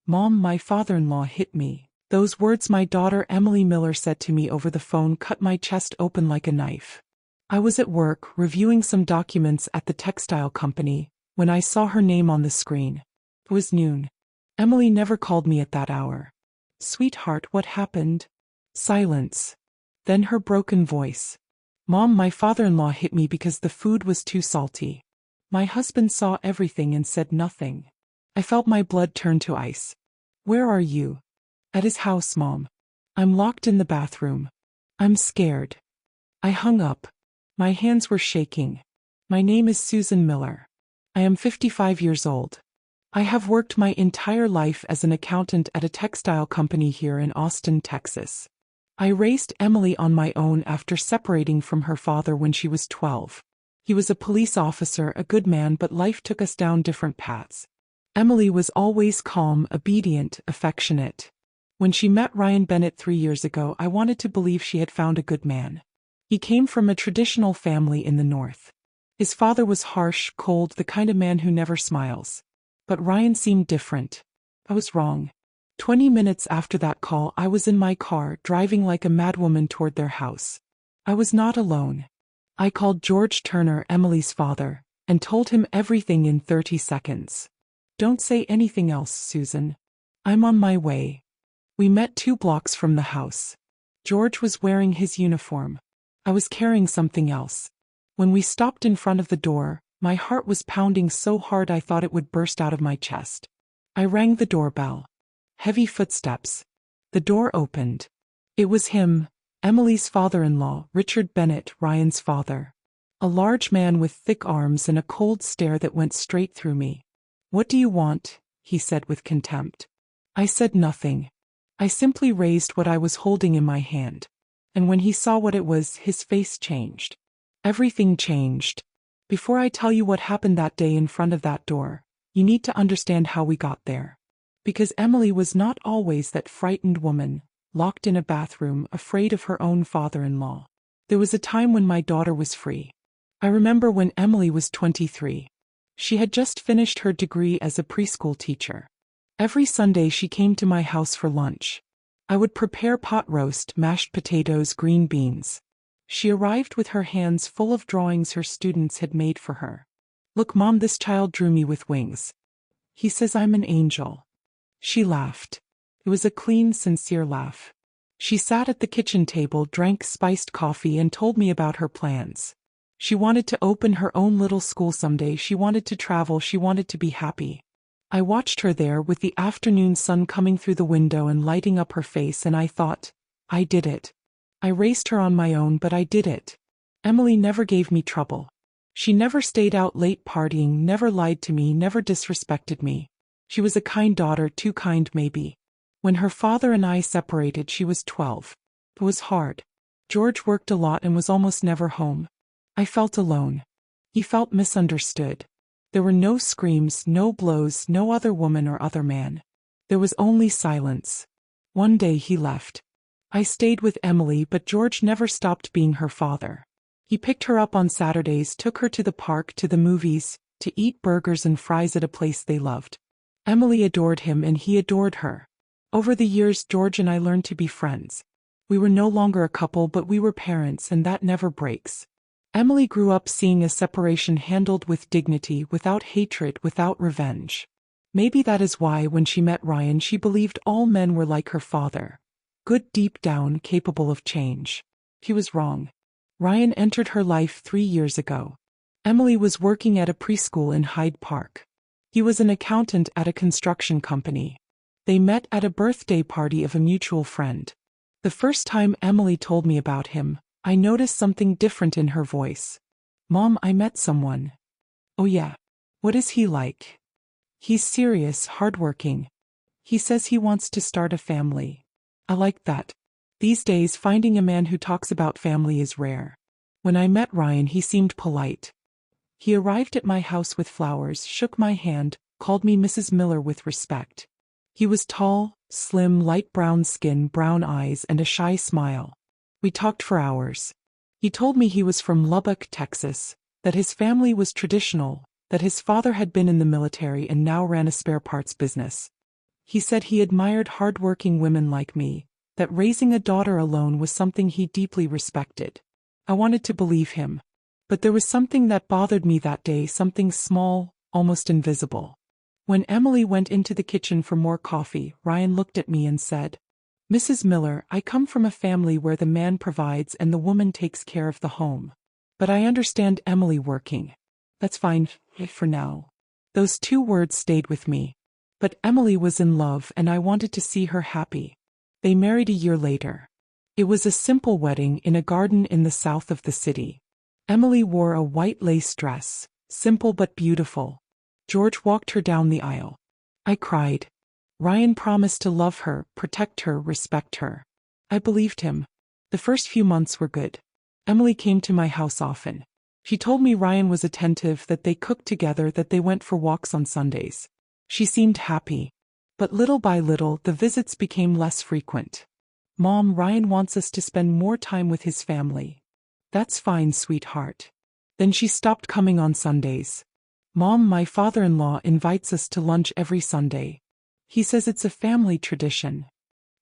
"Mom, my father-in-law hit me." Those words my daughter Emily Miller said to me over the phone cut my chest open like a knife. I was at work, reviewing some documents at the textile company, when I saw her name on the screen. It was noon. Emily never called me at that hour. "Sweetheart, what happened?" Silence. Then her broken voice. "Mom, my father-in-law hit me because the food was too salty. My husband saw everything and said nothing." I felt my blood turn to ice. "Where are you?" "At his house, Mom. I'm locked in the bathroom. I'm scared." I hung up. My hands were shaking. "My name is Susan Miller. I am 55 years old. I have worked my entire life as an accountant at a textile company here in Austin, Texas. I raised Emily on my own after separating from her father when she was 12. He was a police officer, a good man, but life took us down different paths. Emily was always calm, obedient, affectionate. When she met Ryan Bennett 3 years ago, I wanted to believe she had found a good man. He came from a traditional family in the North. His father was harsh, cold, the kind of man who never smiles. But Ryan seemed different. I was wrong. 20 minutes after that call, I was in my car, driving like a madwoman toward their house. I was not alone. I called George Turner, Emily's father, and told him everything in 30 seconds. "Don't say anything else, Susan. I'm on my way." We met 2 blocks from the house. George was wearing his uniform. I was carrying something else. When we stopped in front of the door, my heart was pounding so hard I thought it would burst out of my chest. I rang the doorbell. Heavy footsteps. The door opened. It was him, Emily's father-in-law, Richard Bennett, Ryan's father. A large man with thick arms and a cold stare that went straight through me. "What do you want?" he said with contempt. I said nothing. I simply raised what I was holding in my hand. And when he saw what it was, his face changed. Everything changed. Before I tell you what happened that day in front of that door, you need to understand how we got there. Because Emily was not always that frightened woman, locked in a bathroom, afraid of her own father-in-law. There was a time when my daughter was free. I remember when Emily was 23. She had just finished her degree as a preschool teacher. Every Sunday she came to my house for lunch. I would prepare pot roast, mashed potatoes, green beans. She arrived with her hands full of drawings her students had made for her. "Look, Mom, this child drew me with wings. He says I'm an angel." She laughed. It was a clean, sincere laugh. She sat at the kitchen table, drank spiced coffee, and told me about her plans. She wanted to open her own little school someday. She wanted to travel. She wanted to be happy. I watched her there with the afternoon sun coming through the window and lighting up her face, and I thought, I did it. I raised her on my own, but I did it. Emily never gave me trouble. She never stayed out late partying, never lied to me, never disrespected me. She was a kind daughter, too kind maybe. When her father and I separated, she was 12. It was hard. George worked a lot and was almost never home. I felt alone. He felt misunderstood. There were no screams, no blows, no other woman or other man. There was only silence. One day he left. I stayed with Emily, but George never stopped being her father. He picked her up on Saturdays, took her to the park, to the movies, to eat burgers and fries at a place they loved. Emily adored him and he adored her. Over the years, George and I learned to be friends. We were no longer a couple, but we were parents, and that never breaks. Emily grew up seeing a separation handled with dignity, without hatred, without revenge. Maybe that is why, when she met Ryan, she believed all men were like her father. Good deep down, capable of change. He was wrong. Ryan entered her life 3 years ago. Emily was working at a preschool in Hyde Park. He was an accountant at a construction company. They met at a birthday party of a mutual friend. The first time Emily told me about him, I noticed something different in her voice. "Mom, I met someone." "Oh yeah? What is he like?" "He's serious, hardworking. He says he wants to start a family." I like that. These days, finding a man who talks about family is rare. When I met Ryan, he seemed polite. He arrived at my house with flowers, shook my hand, called me Mrs. Miller with respect. He was tall, slim, light brown skin, brown eyes, and a shy smile. We talked for hours. He told me he was from Lubbock, Texas, that his family was traditional, that his father had been in the military and now ran a spare parts business. He said he admired hard-working women like me, that raising a daughter alone was something he deeply respected. I wanted to believe him. But there was something that bothered me that day, something small, almost invisible. When Emily went into the kitchen for more coffee, Ryan looked at me and said, "Mrs. Miller, I come from a family where the man provides and the woman takes care of the home. But I understand Emily working. That's fine, for now." Those 2 words stayed with me. But Emily was in love and I wanted to see her happy. They married a year later. It was a simple wedding in a garden in the south of the city. Emily wore a white lace dress, simple but beautiful. George walked her down the aisle. I cried. Ryan promised to love her, protect her, respect her. I believed him. The first few months were good. Emily came to my house often. She told me Ryan was attentive, that they cooked together, that they went for walks on Sundays. She seemed happy. But little by little, the visits became less frequent. "Mom, Ryan wants us to spend more time with his family." "That's fine, sweetheart." Then she stopped coming on Sundays. "Mom, my father-in-law invites us to lunch every Sunday. He says it's a family tradition."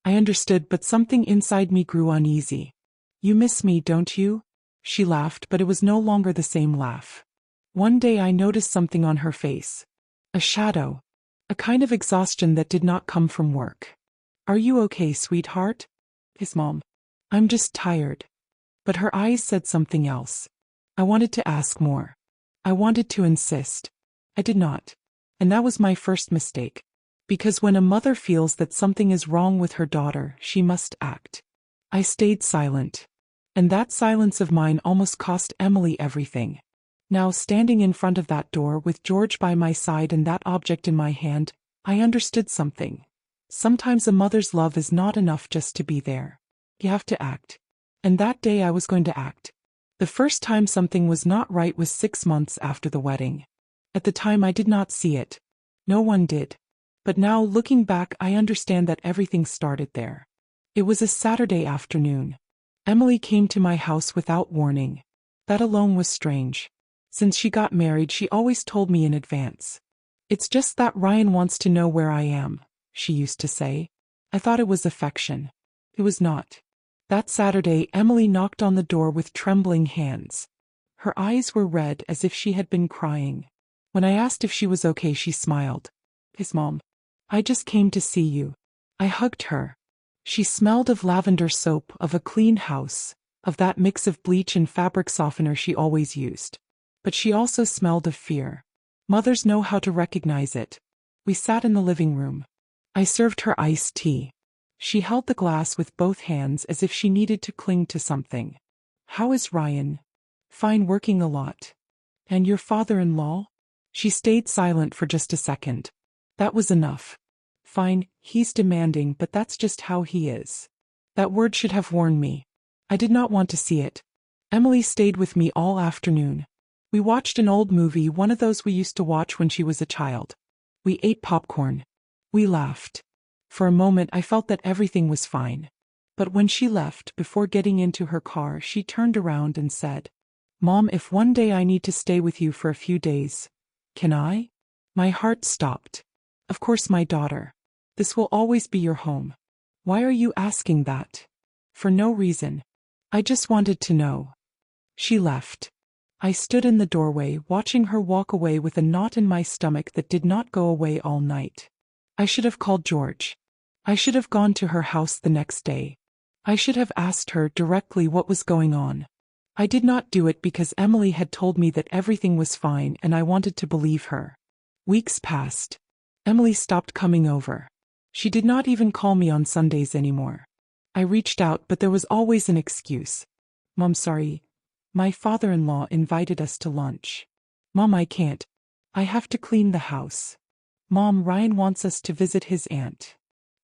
I understood, but something inside me grew uneasy. "You miss me, don't you?" She laughed, but it was no longer the same laugh. One day I noticed something on her face. A shadow. A kind of exhaustion that did not come from work. "Are you okay, sweetheart?" "Yes, Mom. I'm just tired." But her eyes said something else. I wanted to ask more. I wanted to insist. I did not. And that was my first mistake. Because when a mother feels that something is wrong with her daughter, she must act. I stayed silent. And that silence of mine almost cost Emily everything. Now, standing in front of that door with George by my side and that object in my hand, I understood something. Sometimes a mother's love is not enough just to be there. You have to act. And that day I was going to act. The first time something was not right was 6 months after the wedding. At the time I did not see it. No one did. But now, looking back, I understand that everything started there. It was a Saturday afternoon. Emily came to my house without warning. That alone was strange. Since she got married, she always told me in advance. "It's just that Ryan wants to know where I am," she used to say. I thought it was affection. It was not. That Saturday, Emily knocked on the door with trembling hands. Her eyes were red as if she had been crying. When I asked if she was okay, she smiled. "Yes, Mom. I just came to see you." I hugged her. She smelled of lavender soap, of a clean house, of that mix of bleach and fabric softener she always used. But she also smelled of fear. Mothers know how to recognize it. We sat in the living room. I served her iced tea. She held the glass with both hands as if she needed to cling to something. "How is Ryan?" "Fine, working a lot." "And your father-in-law?" She stayed silent for just a second. That was enough. "Fine, he's demanding, but that's just how he is." That word should have warned me. I did not want to see it. Emily stayed with me all afternoon. We watched an old movie, one of those we used to watch when she was a child. We ate popcorn. We laughed. For a moment I felt that everything was fine. But when she left, before getting into her car, she turned around and said, "Mom, if one day I need to stay with you for a few days, can I?" My heart stopped. "Of course, my daughter. This will always be your home." "Why are you asking that?" "For no reason. I just wanted to know." She left. I stood in the doorway, watching her walk away with a knot in my stomach that did not go away all night. I should have called George. I should have gone to her house the next day. I should have asked her directly what was going on. I did not do it because Emily had told me that everything was fine and I wanted to believe her. Weeks passed. Emily stopped coming over. She did not even call me on Sundays anymore. I reached out, but there was always an excuse. "Mom, sorry. My father-in-law invited us to lunch." "Mom, I can't. I have to clean the house." "Mom, Ryan wants us to visit his aunt."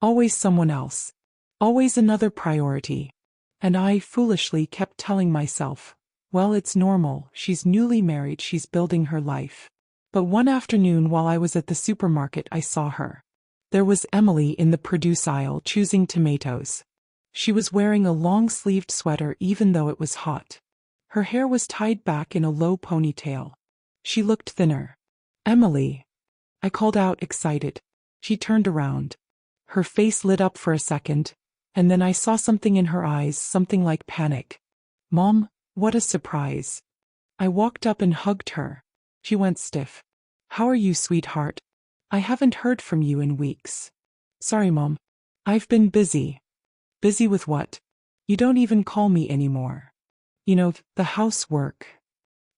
Always someone else. Always another priority. And I, foolishly, kept telling myself, well, it's normal, she's newly married, she's building her life. But one afternoon while I was at the supermarket, I saw her. There was Emily in the produce aisle choosing tomatoes. She was wearing a long-sleeved sweater even though it was hot. Her hair was tied back in a low ponytail. She looked thinner. "Emily!" I called out, excited. She turned around. Her face lit up for a second, and then I saw something in her eyes, something like panic. Mom, what a surprise. I walked up and hugged her. She went stiff. How are you, sweetheart? I haven't heard from you in weeks. Sorry, Mom. I've been busy. Busy with what? You don't even call me anymore. You know, the housework.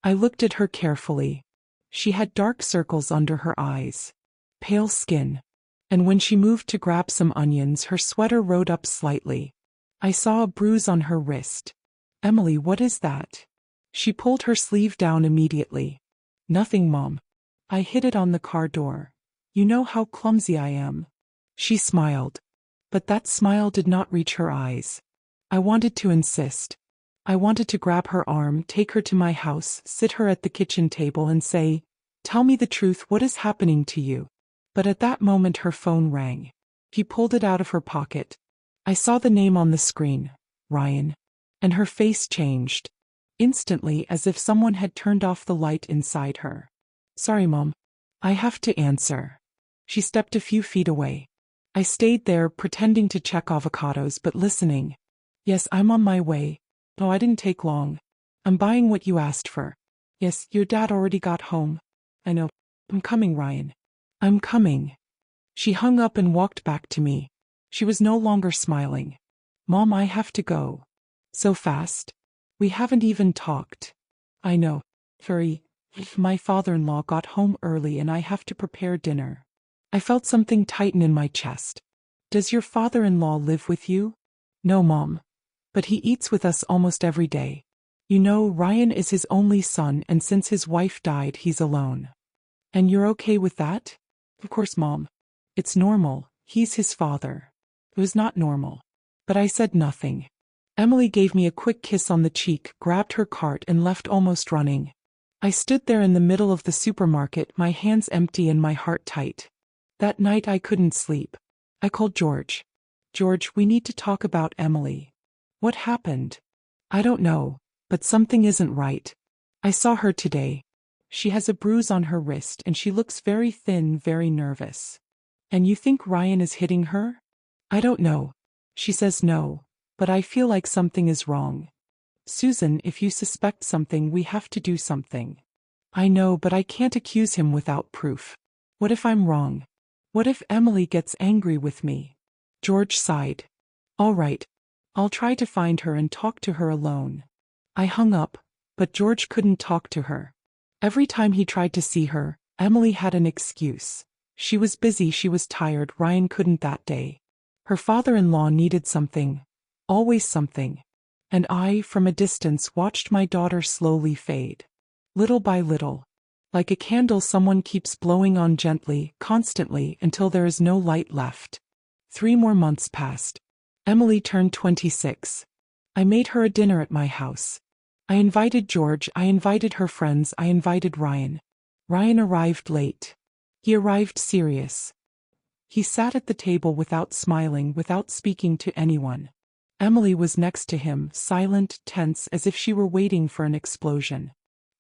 I looked at her carefully. She had dark circles under her eyes. Pale skin. And when she moved to grab some onions, her sweater rode up slightly. I saw a bruise on her wrist. Emily, what is that? She pulled her sleeve down immediately. Nothing, Mom. I hit it on the car door. You know how clumsy I am. She smiled. But that smile did not reach her eyes. I wanted to insist. I wanted to grab her arm, take her to my house, sit her at the kitchen table and say, tell me the truth, what is happening to you? But at that moment her phone rang. He pulled it out of her pocket. I saw the name on the screen, Ryan. And her face changed. Instantly, as if someone had turned off the light inside her. Sorry, Mom. I have to answer. She stepped a few feet away. I stayed there, pretending to check avocados but listening. Yes, I'm on my way. No, I didn't take long. I'm buying what you asked for. Yes, your dad already got home. I know. I'm coming, Ryan. I'm coming. She hung up and walked back to me. She was no longer smiling. Mom, I have to go. So fast? We haven't even talked. I know. Sorry. My father-in-law got home early and I have to prepare dinner. I felt something tighten in my chest. Does your father-in-law live with you? No, Mom. But he eats with us almost every day. You know, Ryan is his only son and since his wife died, he's alone. And you're okay with that? Of course, Mom. It's normal. He's his father. It was not normal. But I said nothing. Emily gave me a quick kiss on the cheek, grabbed her cart and left almost running. I stood there in the middle of the supermarket, my hands empty and my heart tight. That night I couldn't sleep. I called George. George, we need to talk about Emily. What happened? I don't know, but something isn't right. I saw her today. She has a bruise on her wrist and she looks very thin, very nervous. And you think Ryan is hitting her? I don't know. She says no, but I feel like something is wrong. Susan, if you suspect something, we have to do something. I know, but I can't accuse him without proof. What if I'm wrong? What if Emily gets angry with me? George sighed. All right. I'll try to find her and talk to her alone. I hung up, but George couldn't talk to her. Every time he tried to see her, Emily had an excuse. She was busy, she was tired, Ryan couldn't that day. Her father-in-law needed something. Always something. And I, from a distance, watched my daughter slowly fade. Little by little. Like a candle someone keeps blowing on gently, constantly, until there is no light left. 3 more months passed. Emily turned 26. I made her a dinner at my house. I invited George, I invited her friends, I invited Ryan. Ryan arrived late. He arrived serious. He sat at the table without smiling, without speaking to anyone. Emily was next to him, silent, tense, as if she were waiting for an explosion.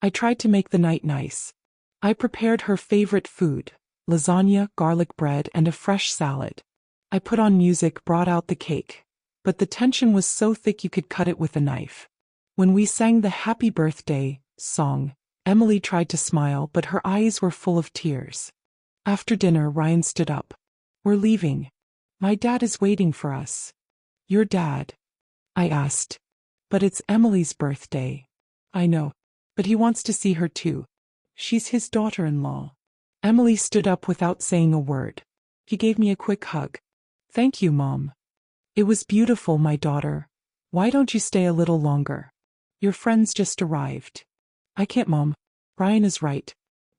I tried to make the night nice. I prepared her favorite food, lasagna, garlic bread, and a fresh salad. I put on music, brought out the cake. But the tension was so thick you could cut it with a knife. When we sang the Happy Birthday song, Emily tried to smile, but her eyes were full of tears. After dinner, Ryan stood up. We're leaving. My dad is waiting for us. Your dad? I asked. But it's Emily's birthday. I know. But he wants to see her too. She's his daughter-in-law. Emily stood up without saying a word. He gave me a quick hug. Thank you, Mom. It was beautiful, my daughter. Why don't you stay a little longer? Your friends just arrived. I can't, Mom. Ryan is right.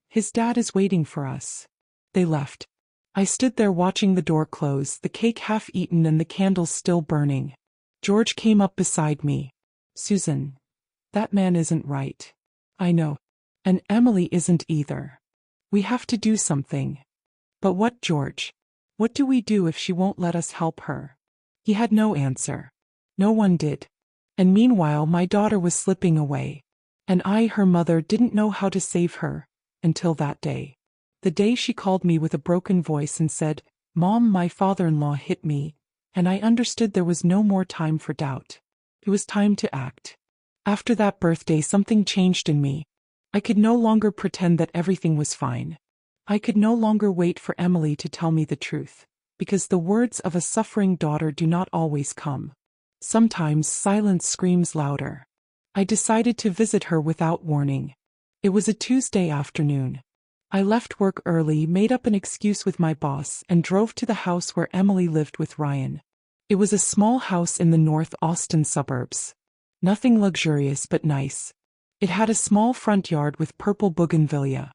His dad is waiting for us. They left. I stood there watching the door close, the cake half eaten and the candles still burning. George came up beside me. Susan, that man isn't right. I know. And Emily isn't either. We have to do something. But what, George? What do we do if she won't let us help her? He had no answer. No one did. And meanwhile my daughter was slipping away. And I, her mother, didn't know how to save her, until that day. The day she called me with a broken voice and said, Mom, my father-in-law hit me, and I understood there was no more time for doubt. It was time to act. After that birthday, something changed in me. I could no longer pretend that everything was fine. I could no longer wait for Emily to tell me the truth, because the words of a suffering daughter do not always come. Sometimes silence screams louder. I decided to visit her without warning. It was a Tuesday afternoon. I left work early, made up an excuse with my boss, and drove to the house where Emily lived with Ryan. It was a small house in the North Austin suburbs. Nothing luxurious but nice. It had a small front yard with purple bougainvillea.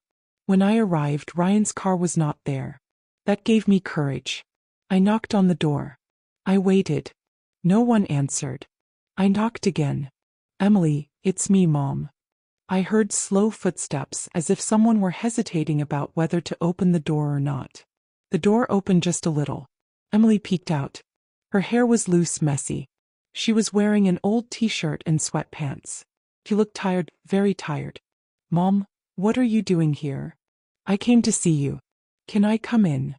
When I arrived, Ryan's car was not there. That gave me courage. I knocked on the door. I waited. No one answered. I knocked again. Emily, it's me, Mom. I heard slow footsteps, as if someone were hesitating about whether to open the door or not. The door opened just a little. Emily peeked out. Her hair was loose, messy. She was wearing an old t-shirt and sweatpants. She looked tired, very tired. Mom, what are you doing here? I came to see you. Can I come in?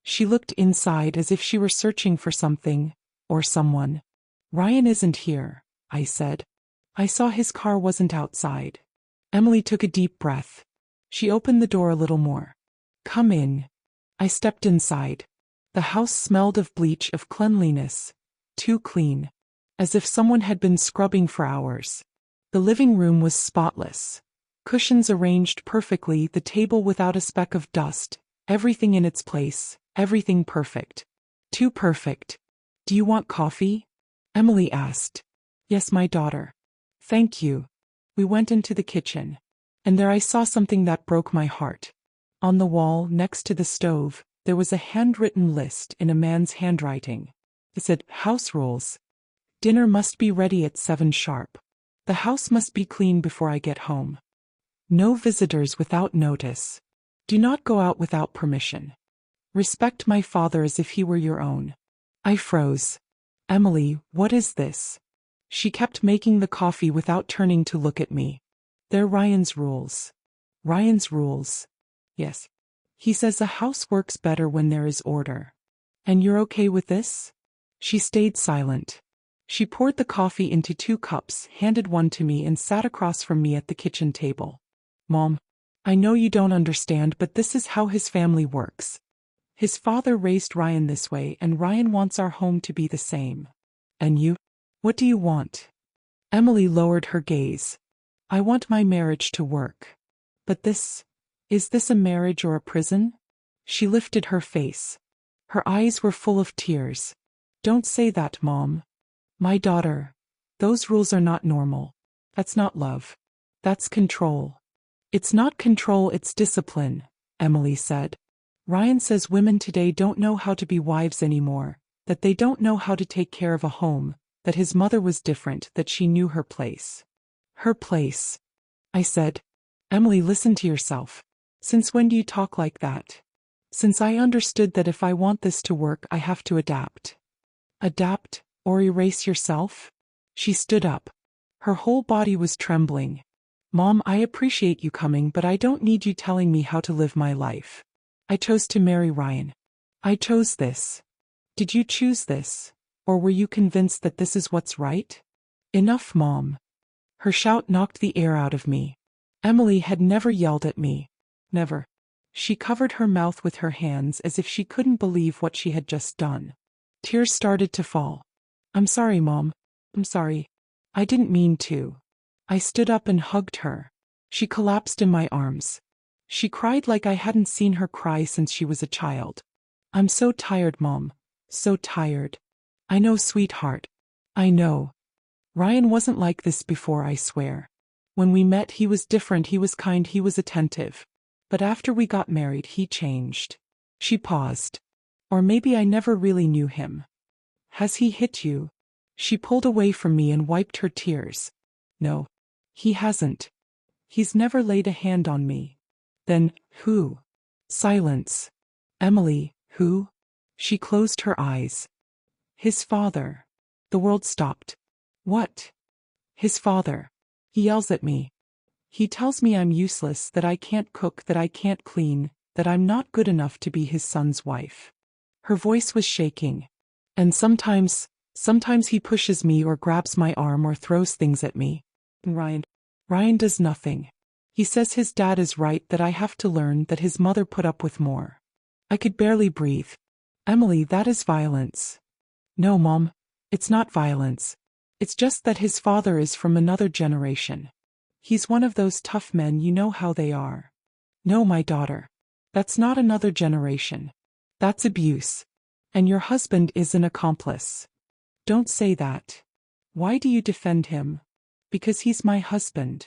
She looked inside as if she were searching for something, or someone. Ryan isn't here, I said. I saw his car wasn't outside. Emily took a deep breath. She opened the door a little more. Come in. I stepped inside. The house smelled of bleach, of cleanliness. Too clean. As if someone had been scrubbing for hours. The living room was spotless. Cushions arranged perfectly, the table without a speck of dust, everything in its place, everything perfect. Too perfect. Do you want coffee? Emily asked. Yes, my daughter. Thank you. We went into the kitchen. And there I saw something that broke my heart. On the wall, next to the stove, there was a handwritten list in a man's handwriting. It said, house rules. Dinner must be ready at 7 sharp. The house must be clean before I get home. No visitors without notice. Do not go out without permission. Respect my father as if he were your own. I froze. Emily, what is this? She kept making the coffee without turning to look at me. They're Ryan's rules. Ryan's rules. Yes. He says a house works better when there is order. And you're okay with this? She stayed silent. She poured the coffee into 2 cups, handed one to me, and sat across from me at the kitchen table. Mom, I know you don't understand, but this is how his family works. His father raised Ryan this way, and Ryan wants our home to be the same. And you? What do you want? Emily lowered her gaze. I want my marriage to work. But is this a marriage or a prison? She lifted her face. Her eyes were full of tears. Don't say that, Mom. My daughter, those rules are not normal. That's not love. That's control. It's not control, it's discipline, Emily said. Ryan says women today don't know how to be wives anymore, that they don't know how to take care of a home, that his mother was different, that she knew her place. Her place. I said, Emily, listen to yourself. Since when do you talk like that? Since I understood that if I want this to work, I have to adapt. Adapt, or erase yourself? She stood up. Her whole body was trembling. Mom, I appreciate you coming, but I don't need you telling me how to live my life. I chose to marry Ryan. I chose this. Did you choose this? Or were you convinced that this is what's right? Enough, Mom. Her shout knocked the air out of me. Emily had never yelled at me. Never. She covered her mouth with her hands as if she couldn't believe what she had just done. Tears started to fall. I'm sorry, Mom. I'm sorry. I didn't mean to. I stood up and hugged her. She collapsed in my arms. She cried like I hadn't seen her cry since she was a child. I'm so tired, Mom. So tired. I know, sweetheart. I know. Ryan wasn't like this before, I swear. When we met, he was different, he was kind, he was attentive. But after we got married, he changed. She paused. Or maybe I never really knew him. Has he hit you? She pulled away from me and wiped her tears. No. He hasn't. He's never laid a hand on me. Then, who? Silence. Emily, who? She closed her eyes. His father. The world stopped. What? His father. He yells at me. He tells me I'm useless, that I can't cook, that I can't clean, that I'm not good enough to be his son's wife. Her voice was shaking. And sometimes he pushes me or grabs my arm or throws things at me. Ryan does nothing. He says his dad is right, that I have to learn that his mother put up with more. I could barely breathe. Emily, that is violence. No, Mom. It's not violence. It's just that his father is from another generation. He's one of those tough men, you know how they are. No, my daughter. That's not another generation. That's abuse. And your husband is an accomplice. Don't say that. Why do you defend him? Because he's my husband.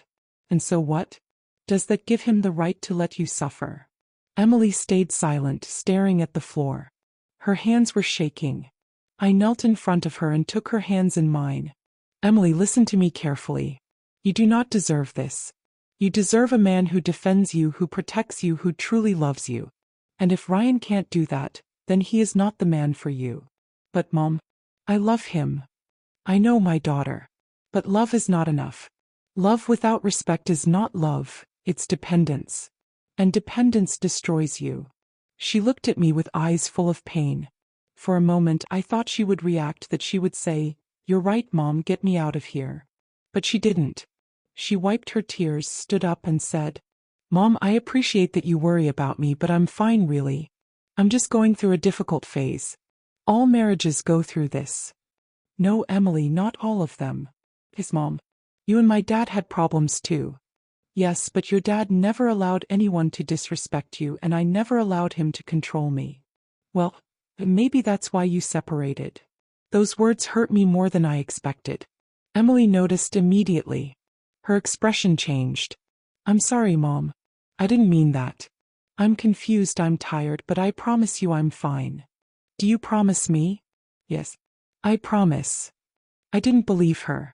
And so what? Does that give him the right to let you suffer? Emily stayed silent, staring at the floor. Her hands were shaking. I knelt in front of her and took her hands in mine. Emily, listen to me carefully. You do not deserve this. You deserve a man who defends you, who protects you, who truly loves you. And if Ryan can't do that, then he is not the man for you. But Mom, I love him. I know, my daughter. But love is not enough. Love without respect is not love, it's dependence. And dependence destroys you. She looked at me with eyes full of pain. For a moment I thought she would react, that she would say, "You're right, Mom, get me out of here." But she didn't. She wiped her tears, stood up and said, "Mom, I appreciate that you worry about me, but I'm fine really. I'm just going through a difficult phase. All marriages go through this." "No, Emily, not all of them." "His Mom. You and my dad had problems too." "Yes, but your dad never allowed anyone to disrespect you, and I never allowed him to control me." "Well, maybe that's why you separated." Those words hurt me more than I expected. Emily noticed immediately. Her expression changed. "I'm sorry, Mom. I didn't mean that. I'm confused, I'm tired, but I promise you I'm fine." "Do you promise me?" "Yes. I promise." I didn't believe her.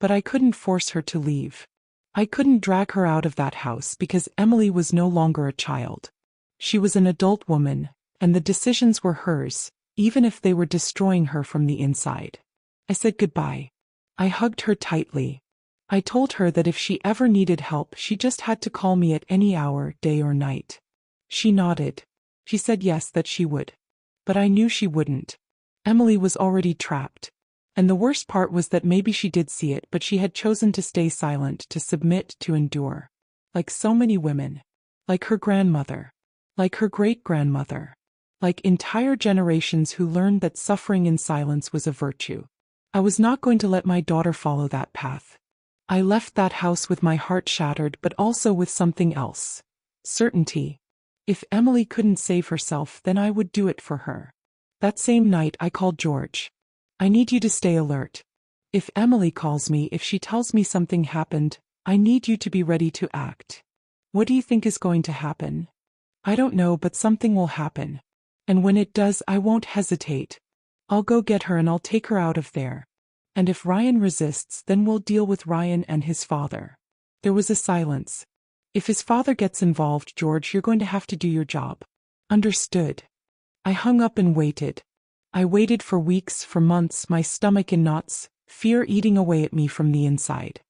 But I couldn't force her to leave. I couldn't drag her out of that house because Emily was no longer a child. She was an adult woman, and the decisions were hers, even if they were destroying her from the inside. I said goodbye. I hugged her tightly. I told her that if she ever needed help, she just had to call me at any hour, day or night. She nodded. She said yes, that she would. But I knew she wouldn't. Emily was already trapped. And the worst part was that maybe she did see it, but she had chosen to stay silent, to submit, to endure. Like so many women. Like her grandmother. Like her great-grandmother. Like entire generations who learned that suffering in silence was a virtue. I was not going to let my daughter follow that path. I left that house with my heart shattered, but also with something else. Certainty. If Emily couldn't save herself, then I would do it for her. That same night I called George. "I need you to stay alert. If Emily calls me, if she tells me something happened, I need you to be ready to act." "What do you think is going to happen?" "I don't know, but something will happen. And when it does, I won't hesitate. I'll go get her and I'll take her out of there. And if Ryan resists, then we'll deal with Ryan and his father." There was a silence. "If his father gets involved, George, you're going to have to do your job." "Understood." I hung up and waited. I waited for weeks, for months, my stomach in knots, fear eating away at me from the inside.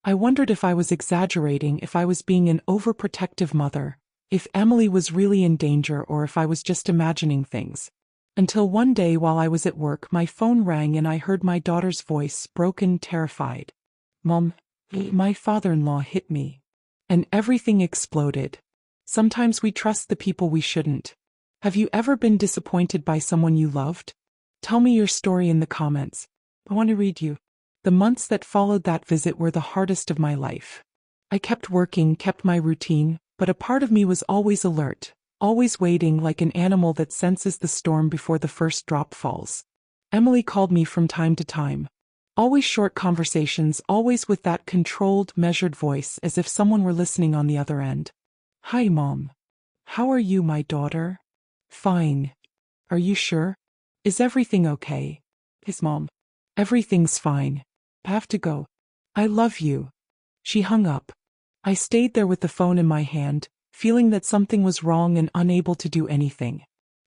I wondered if I was exaggerating, if I was being an overprotective mother, if Emily was really in danger, or if I was just imagining things. Until one day while I was at work, my phone rang and I heard my daughter's voice, broken, terrified. "Mom, my father-in-law hit me." And everything exploded. Sometimes we trust the people we shouldn't. Have you ever been disappointed by someone you loved? Tell me your story in the comments. I want to read you. The months that followed that visit were the hardest of my life. I kept working, kept my routine, but a part of me was always alert, always waiting, like an animal that senses the storm before the first drop falls. Emily called me from time to time. Always short conversations, always with that controlled, measured voice, as if someone were listening on the other end. "Hi, Mom. How are you, my daughter?" "Fine. Are you sure? Is everything okay?" "His Mom. Everything's fine. I have to go. I love you." She hung up. I stayed there with the phone in my hand, feeling that something was wrong and unable to do anything.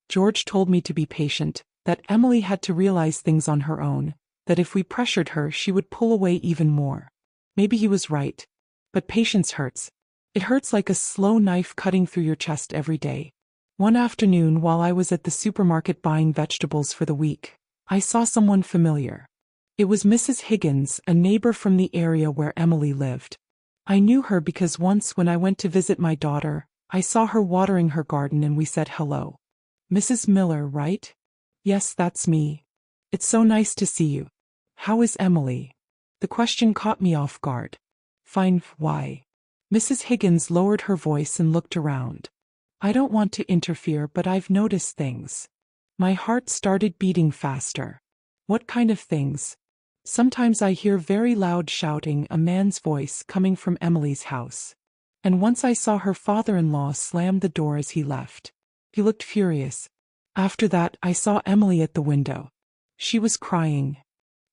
George told me to be patient, that Emily had to realize things on her own, that if we pressured her, she would pull away even more. Maybe he was right. But patience hurts. It hurts like a slow knife cutting through your chest every day. One afternoon while I was at the supermarket buying vegetables for the week, I saw someone familiar. It was Mrs. Higgins, a neighbor from the area where Emily lived. I knew her because once when I went to visit my daughter, I saw her watering her garden and we said hello. Mrs. Miller, right? Yes, that's me. It's so nice to see you. How is Emily? The question caught me off guard. Fine, why? Mrs. Higgins lowered her voice and looked around. I don't want to interfere, but I've noticed things. My heart started beating faster. What kind of things? Sometimes I hear very loud shouting, a man's voice coming from Emily's house. And once I saw her father-in-law slam the door as he left. He looked furious. After that, I saw Emily at the window. She was crying.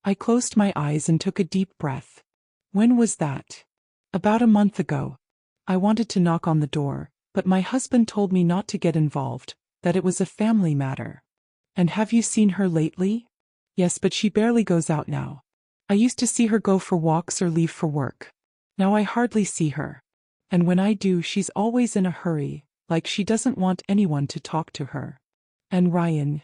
I closed my eyes and took a deep breath. When was that? About a month ago. I wanted to knock on the door, but my husband told me not to get involved, that it was a family matter. And have you seen her lately? Yes, but she barely goes out now. I used to see her go for walks or leave for work. Now I hardly see her. And when I do, she's always in a hurry, like she doesn't want anyone to talk to her. And Ryan?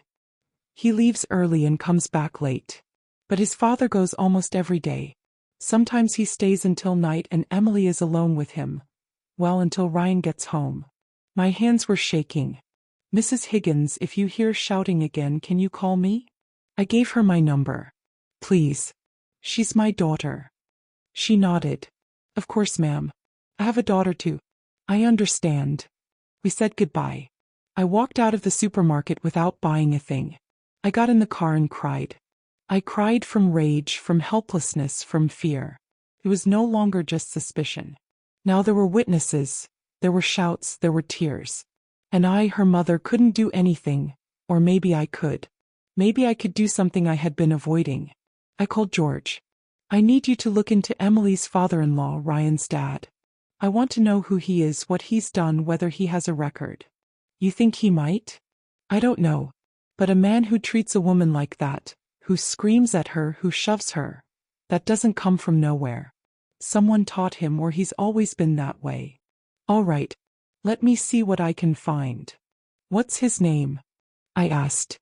He leaves early and comes back late. But his father goes almost every day. Sometimes he stays until night and Emily is alone with him. Well, until Ryan gets home. My hands were shaking. Mrs. Higgins, if you hear shouting again, can you call me? I gave her my number. Please. She's my daughter. She nodded. Of course, ma'am. I have a daughter too. I understand. We said goodbye. I walked out of the supermarket without buying a thing. I got in the car and cried. I cried from rage, from helplessness, from fear. It was no longer just suspicion. Now there were witnesses, there were shouts, there were tears. And I, her mother, couldn't do anything, or maybe I could. Maybe I could do something I had been avoiding. I called George. I need you to look into Emily's father-in-law, Ryan's dad. I want to know who he is, what he's done, whether he has a record. You think he might? I don't know. But a man who treats a woman like that, who screams at her, who shoves her, that doesn't come from nowhere. Someone taught him, or he's always been that way. All right. Let me see what I can find. What's his name? I asked.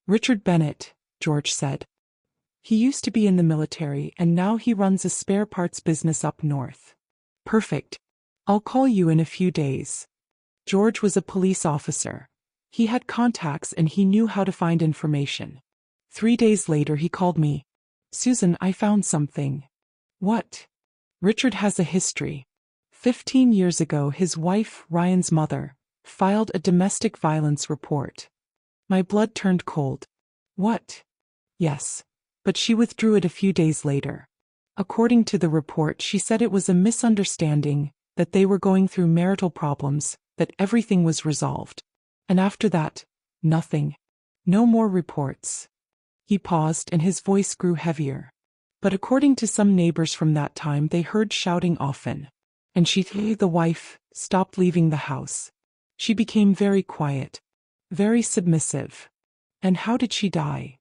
Richard Bennett, George said. He used to be in the military and now he runs a spare parts business up north. Perfect. I'll call you in a few days. George was a police officer. He had contacts and he knew how to find information. 3 days later he called me. Susan, I found something. What? Richard has a history. 15 years ago his wife, Ryan's mother, filed a domestic violence report. My blood turned cold. What? Yes. But she withdrew it a few days later. According to the report, she said it was a misunderstanding, that they were going through marital problems, that everything was resolved. And after that, nothing. No more reports. He paused and his voice grew heavier. But according to some neighbors from that time, they heard shouting often. And she, the wife, stopped leaving the house. She became very quiet. Very submissive. And how did she die?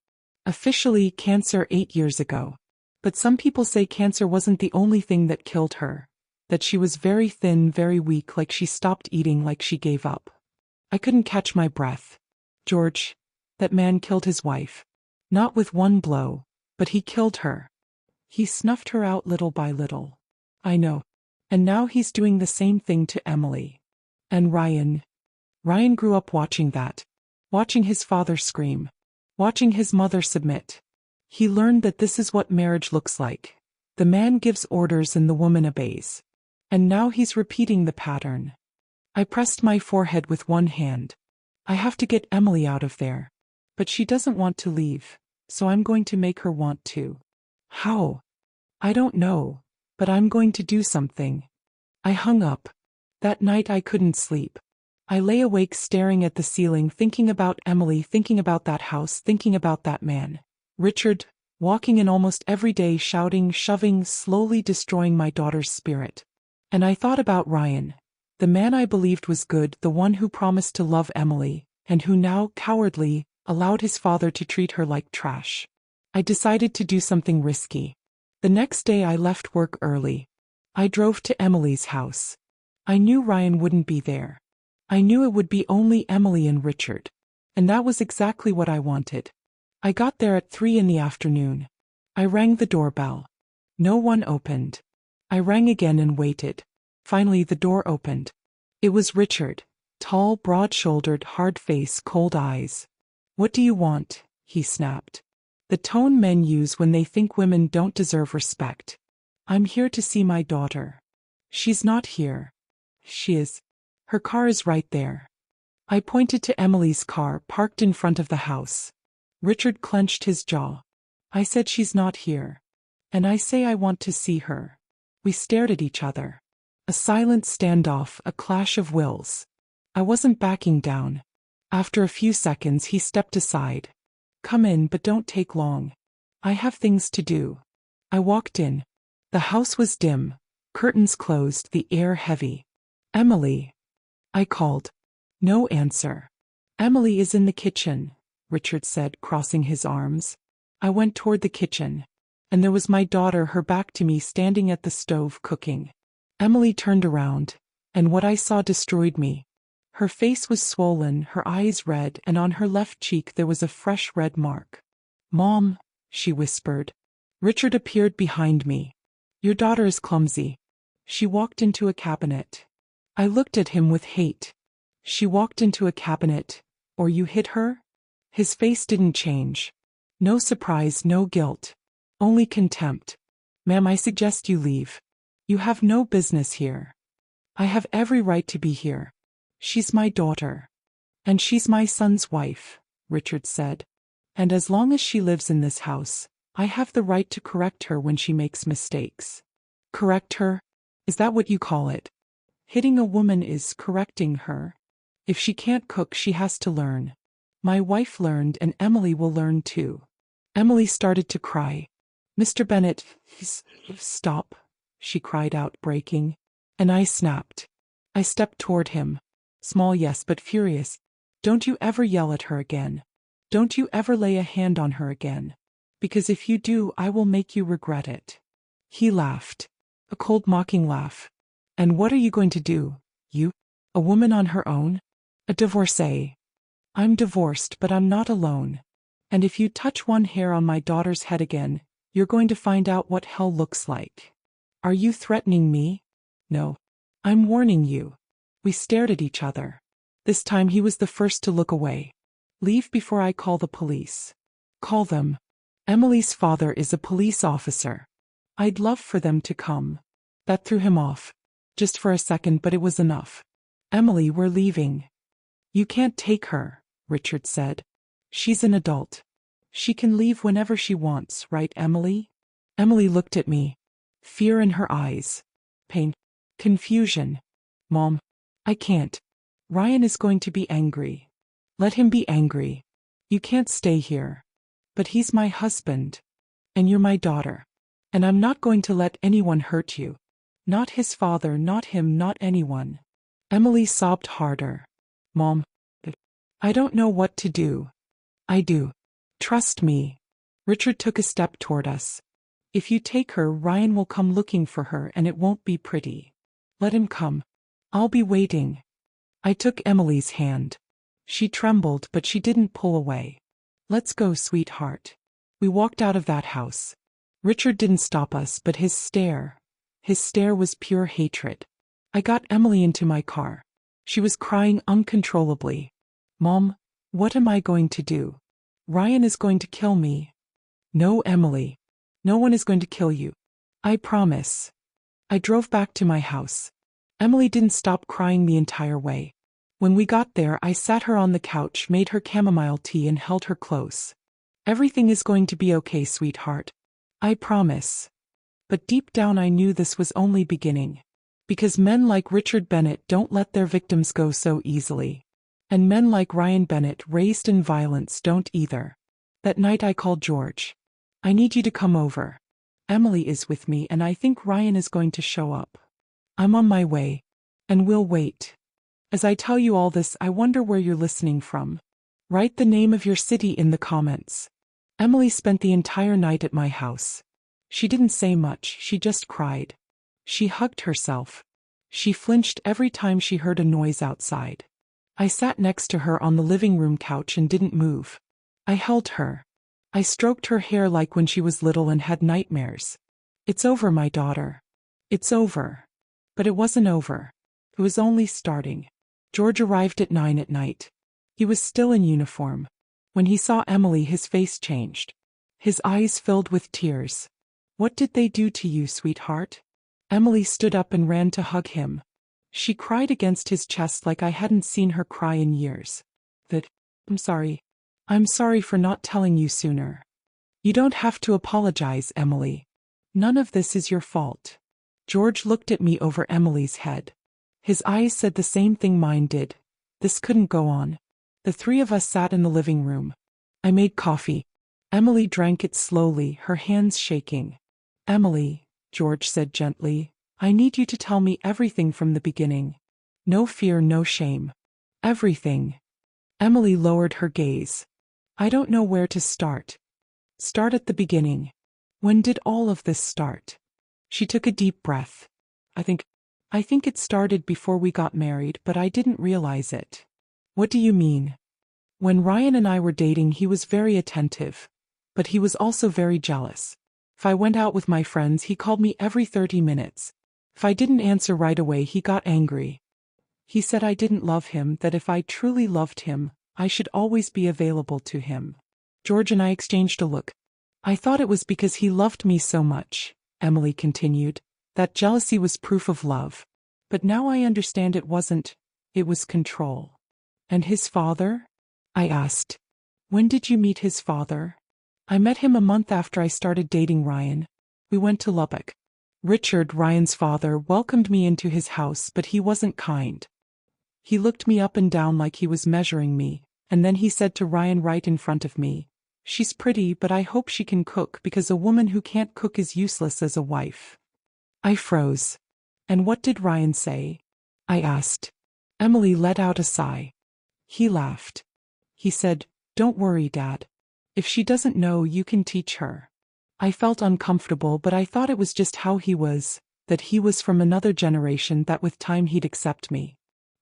Officially, cancer 8 years ago. But some people say cancer wasn't the only thing that killed her. That she was very thin, very weak, like she stopped eating, like she gave up. I couldn't catch my breath. George, that man killed his wife. Not with one blow, but he killed her. He snuffed her out little by little. I know. And now he's doing the same thing to Emily. And Ryan. Ryan grew up watching that. Watching his father scream. Watching his mother submit. He learned that this is what marriage looks like. The man gives orders and the woman obeys. And now he's repeating the pattern. I pressed my forehead with one hand. I have to get Emily out of there. But she doesn't want to leave, so I'm going to make her want to. How? I don't know, but I'm going to do something. I hung up. That night I couldn't sleep. I lay awake staring at the ceiling, thinking about Emily, thinking about that house, thinking about that man. Richard, walking in almost every day, shouting, shoving, slowly destroying my daughter's spirit. And I thought about Ryan, the man I believed was good, the one who promised to love Emily, and who now, cowardly, allowed his father to treat her like trash. I decided to do something risky. The next day I left work early. I drove to Emily's house. I knew Ryan wouldn't be there. I knew it would be only Emily and Richard. And that was exactly what I wanted. I got there at 3 in the afternoon. I rang the doorbell. No one opened. I rang again and waited. Finally the door opened. It was Richard. Tall, broad-shouldered, hard face, cold eyes. "What do you want?" he snapped. The tone men use when they think women don't deserve respect. "I'm here to see my daughter." "She's not here." "She is. Her car is right there." I pointed to Emily's car parked in front of the house. Richard clenched his jaw. "I said she's not here. And I say I want to see her." We stared at each other. A silent standoff, a clash of wills. I wasn't backing down. After a few seconds he stepped aside. "Come in, but don't take long. I have things to do." I walked in. The house was dim, curtains closed, the air heavy. "Emily?" I called. No answer. "Emily is in the kitchen," Richard said, crossing his arms. I went toward the kitchen. And there was my daughter, her back to me, standing at the stove cooking. Emily turned around, and what I saw destroyed me. Her face was swollen, her eyes red, and on her left cheek there was a fresh red mark. "Mom," she whispered. Richard appeared behind me. "Your daughter is clumsy. She walked into a cabinet." I looked at him with hate. "She walked into a cabinet, or you hit her?" His face didn't change. No surprise, no guilt. Only contempt. "Ma'am, I suggest you leave. You have no business here." "I have every right to be here. She's my daughter. And she's my son's wife," Richard said. "And as long as she lives in this house, I have the right to correct her when she makes mistakes." "Correct her? Is that what you call it? Hitting a woman is correcting her? If she can't cook, she has to learn. My wife learned, and Emily will learn too." Emily started to cry. "Mr. Bennett, stop," she cried out, breaking. And I snapped. I stepped toward him. Small, yes, but furious. "Don't you ever yell at her again. Don't you ever lay a hand on her again. Because if you do, I will make you regret it." He laughed. A cold, mocking laugh. "And what are you going to do, you? A woman on her own? A divorcee?" "I'm divorced, but I'm not alone. And if you touch one hair on my daughter's head again, you're going to find out what hell looks like." "Are you threatening me?" "No. I'm warning you." We stared at each other. This time he was the first to look away. "Leave before I call the police." "Call them. Emily's father is a police officer. I'd love for them to come." That threw him off. Just for a second, but it was enough. "Emily, we're leaving." "You can't take her," Richard said. "She's an adult. She can leave whenever she wants, right, Emily?" Emily looked at me. Fear in her eyes. Pain. Confusion. "Mom, I can't. Ryan is going to be angry." "Let him be angry. You can't stay here." "But he's my husband. And you're my daughter. And I'm not going to let anyone hurt you. Not his father, not him, not anyone." Emily sobbed harder. "Mom, I don't know what to do." "I do. Trust me." Richard took a step toward us. "If you take her, Ryan will come looking for her, and it won't be pretty. Let him come. I'll be waiting." I took Emily's hand. She trembled, but she didn't pull away. "Let's go, sweetheart." We walked out of that house. Richard didn't stop us, but his stare was pure hatred. I got Emily into my car. She was crying uncontrollably. "Mom, what am I going to do? Ryan is going to kill me." "No, Emily. No one is going to kill you. I promise." I drove back to my house. Emily didn't stop crying the entire way. When we got there, I sat her on the couch, made her chamomile tea, and held her close. "Everything is going to be okay, sweetheart. I promise." But deep down I knew this was only beginning. Because men like Richard Bennett don't let their victims go so easily. And men like Ryan Bennett, raised in violence, don't either. That night I called George. "I need you to come over. Emily is with me, and I think Ryan is going to show up. I'm on my way. And we'll wait." As I tell you all this, I wonder where you're listening from. Write the name of your city in the comments. Emily spent the entire night at my house. She didn't say much, she just cried. She hugged herself. She flinched every time she heard a noise outside. I sat next to her on the living room couch and didn't move. I held her. I stroked her hair like when she was little and had nightmares. It's over, my daughter. It's over. But it wasn't over. It was only starting. George arrived at 9 at night. He was still in uniform. When he saw Emily, his face changed. His eyes filled with tears. What did they do to you, sweetheart? Emily stood up and ran to hug him. She cried against his chest like I hadn't seen her cry in years. I'm sorry. I'm sorry for not telling you sooner. You don't have to apologize, Emily. None of this is your fault. George looked at me over Emily's head. His eyes said the same thing mine did. This couldn't go on. The three of us sat in the living room. I made coffee. Emily drank it slowly, her hands shaking. Emily, George said gently, I need you to tell me everything from the beginning. No fear, no shame. Everything. Emily lowered her gaze. I don't know where to start. Start at the beginning. When did all of this start? She took a deep breath. I think it started before we got married, but I didn't realize it. What do you mean? When Ryan and I were dating, he was very attentive, but he was also very jealous. If I went out with my friends, he called me every 30 minutes. If I didn't answer right away, he got angry. He said I didn't love him, that if I truly loved him, I should always be available to him. George and I exchanged a look. I thought it was because he loved me so much, Emily continued, that jealousy was proof of love. But now I understand it wasn't, it was control. And his father? I asked. When did you meet his father? I met him a month after I started dating Ryan. We went to Lubbock. Richard, Ryan's father, welcomed me into his house, but he wasn't kind. He looked me up and down like he was measuring me, and then he said to Ryan right in front of me, She's pretty, but I hope she can cook, because a woman who can't cook is useless as a wife. I froze. And what did Ryan say? I asked. Emily let out a sigh. He laughed. He said, Don't worry, Dad. If she doesn't know, you can teach her. I felt uncomfortable, but I thought it was just how he was, that he was from another generation, that with time he'd accept me.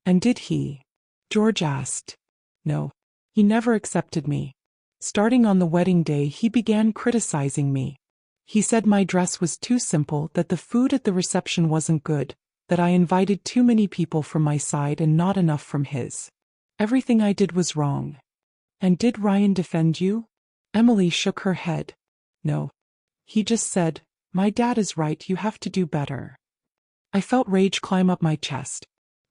And did he? George asked. No. He never accepted me. Starting on the wedding day, he began criticizing me. He said my dress was too simple, that the food at the reception wasn't good, that I invited too many people from my side and not enough from his. Everything I did was wrong. And did Ryan defend you? Emily shook her head. No. He just said, My dad is right, you have to do better. I felt rage climb up my chest.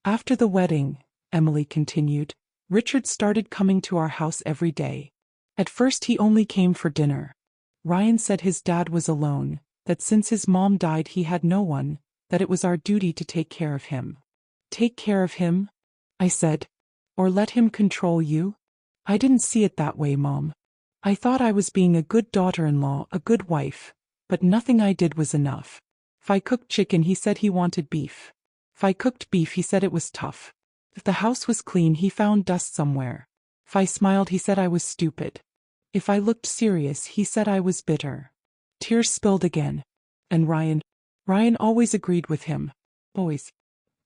After the wedding, Emily continued, Richard started coming to our house every day. At first he only came for dinner. Ryan said his dad was alone, that since his mom died he had no one, that it was our duty to take care of him. Take care of him? I said. Or let him control you? I didn't see it that way, Mom. I thought I was being a good daughter-in-law, a good wife, but nothing I did was enough. If I cooked chicken, he said he wanted beef. If I cooked beef, he said it was tough. If the house was clean, he found dust somewhere. If I smiled, he said I was stupid. If I looked serious, he said I was bitter. Tears spilled again. And Ryan always agreed with him. Always.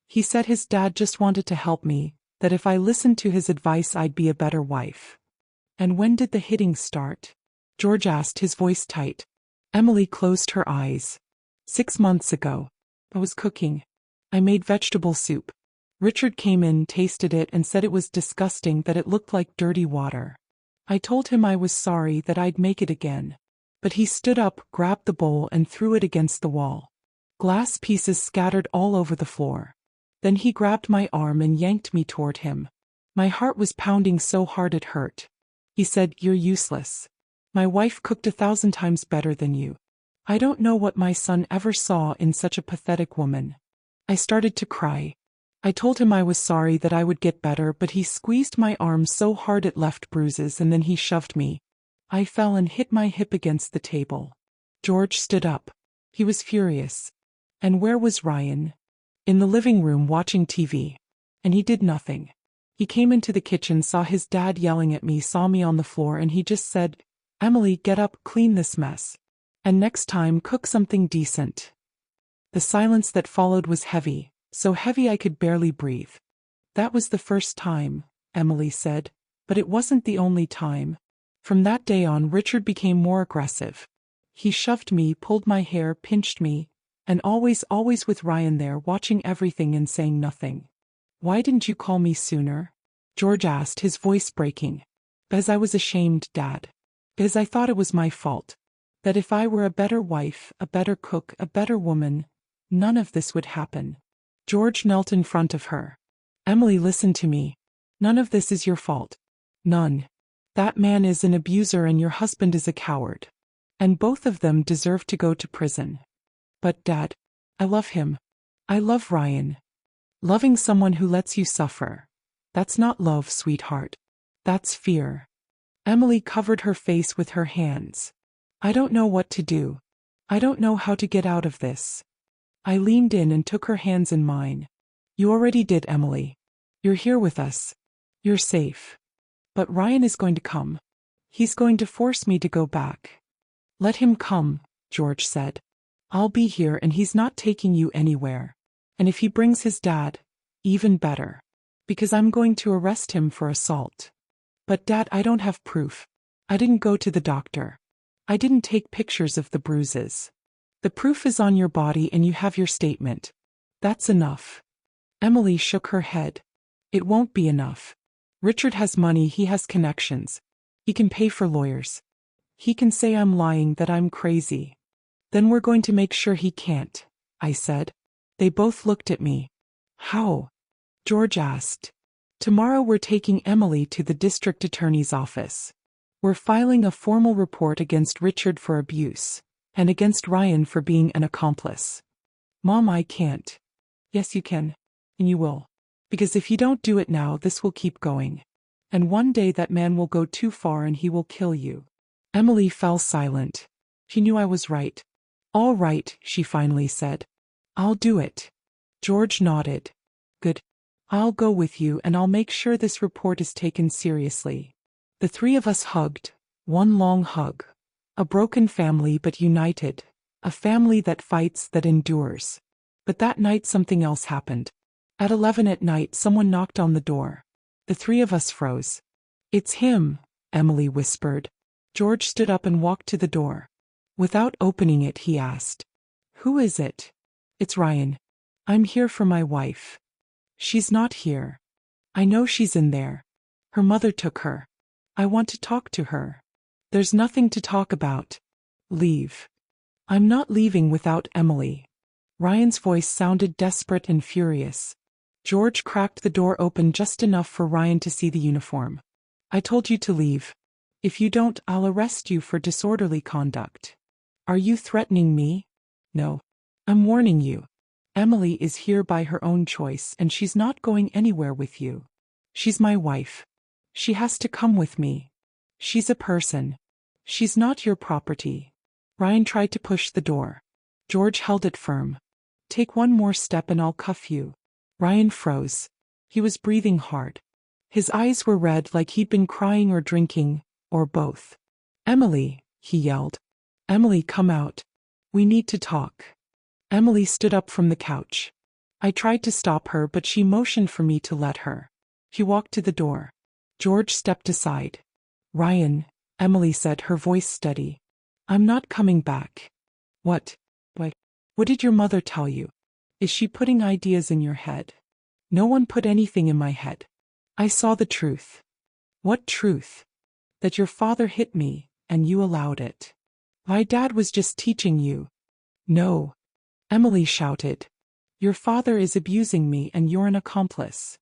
He said his dad just wanted to help me, that if I listened to his advice I'd be a better wife. And when did the hitting start? George asked, his voice tight. Emily closed her eyes. 6 months ago. I was cooking. I made vegetable soup. Richard came in, tasted it, and said it was disgusting, that it looked like dirty water. I told him I was sorry, that I'd make it again. But he stood up, grabbed the bowl, and threw it against the wall. Glass pieces scattered all over the floor. Then he grabbed my arm and yanked me toward him. My heart was pounding so hard it hurt. He said, You're useless. My wife cooked 1,000 times better than you. I don't know what my son ever saw in such a pathetic woman. I started to cry. I told him I was sorry, that I would get better, but he squeezed my arm so hard it left bruises, and then he shoved me. I fell and hit my hip against the table. George stood up. He was furious. And where was Ryan? In the living room watching TV. And he did nothing. He came into the kitchen, saw his dad yelling at me, saw me on the floor, and he just said, Emily, get up, clean this mess. And next time, cook something decent. The silence that followed was heavy, so heavy I could barely breathe. That was the first time, Emily said, but it wasn't the only time. From that day on, Richard became more aggressive. He shoved me, pulled my hair, pinched me, and always with Ryan there watching everything and saying nothing. Why didn't you call me sooner? George asked, his voice breaking. Because I was ashamed, Dad. Because I thought it was my fault. That if I were a better wife, a better cook, a better woman, none of this would happen. George knelt in front of her. Emily, listen to me. None of this is your fault. None. That man is an abuser and your husband is a coward. And both of them deserve to go to prison. But Dad, I love him. I love Ryan. Loving someone who lets you suffer. That's not love, sweetheart. That's fear. Emily covered her face with her hands. I don't know what to do. I don't know how to get out of this. I leaned in and took her hands in mine. You already did, Emily. You're here with us. You're safe. But Ryan is going to come. He's going to force me to go back. Let him come, George said. I'll be here and he's not taking you anywhere. And if he brings his dad, even better. Because I'm going to arrest him for assault. But Dad, I don't have proof. I didn't go to the doctor. I didn't take pictures of the bruises. The proof is on your body and you have your statement. That's enough. Emily shook her head. It won't be enough. Richard has money, he has connections. He can pay for lawyers. He can say I'm lying, that I'm crazy. Then we're going to make sure he can't, I said. They both looked at me. How? George asked. Tomorrow we're taking Emily to the district attorney's office. We're filing a formal report against Richard for abuse, and against Ryan for being an accomplice. Mom, I can't. Yes, you can. And you will. Because if you don't do it now, this will keep going. And one day that man will go too far and he will kill you. Emily fell silent. She knew I was right. All right, she finally said. I'll do it. George nodded. Good. I'll go with you and I'll make sure this report is taken seriously. The three of us hugged. One long hug. A broken family but united. A family that fights, that endures. But that night something else happened. At 11 at night someone knocked on the door. The three of us froze. It's him, Emily whispered. George stood up and walked to the door. Without opening it, he asked. Who is it? It's Ryan. I'm here for my wife. She's not here. I know she's in there. Her mother took her. I want to talk to her. There's nothing to talk about. Leave. I'm not leaving without Emily. Ryan's voice sounded desperate and furious. George cracked the door open just enough for Ryan to see the uniform. I told you to leave. If you don't, I'll arrest you for disorderly conduct. Are you threatening me? No. I'm warning you. Emily is here by her own choice and she's not going anywhere with you. She's my wife. She has to come with me. She's a person. She's not your property. Ryan tried to push the door. George held it firm. Take one more step and I'll cuff you. Ryan froze. He was breathing hard. His eyes were red like he'd been crying or drinking, or both. Emily, he yelled. Emily, come out. We need to talk. Emily stood up from the couch. I tried to stop her but she motioned for me to let her. She walked to the door. George stepped aside. Ryan, Emily said, her voice steady. I'm not coming back. What? What did your mother tell you? Is she putting ideas in your head? No one put anything in my head. I saw the truth. What truth? That your father hit me, and you allowed it. My dad was just teaching you. No. Emily shouted. Your father is abusing me and you're an accomplice.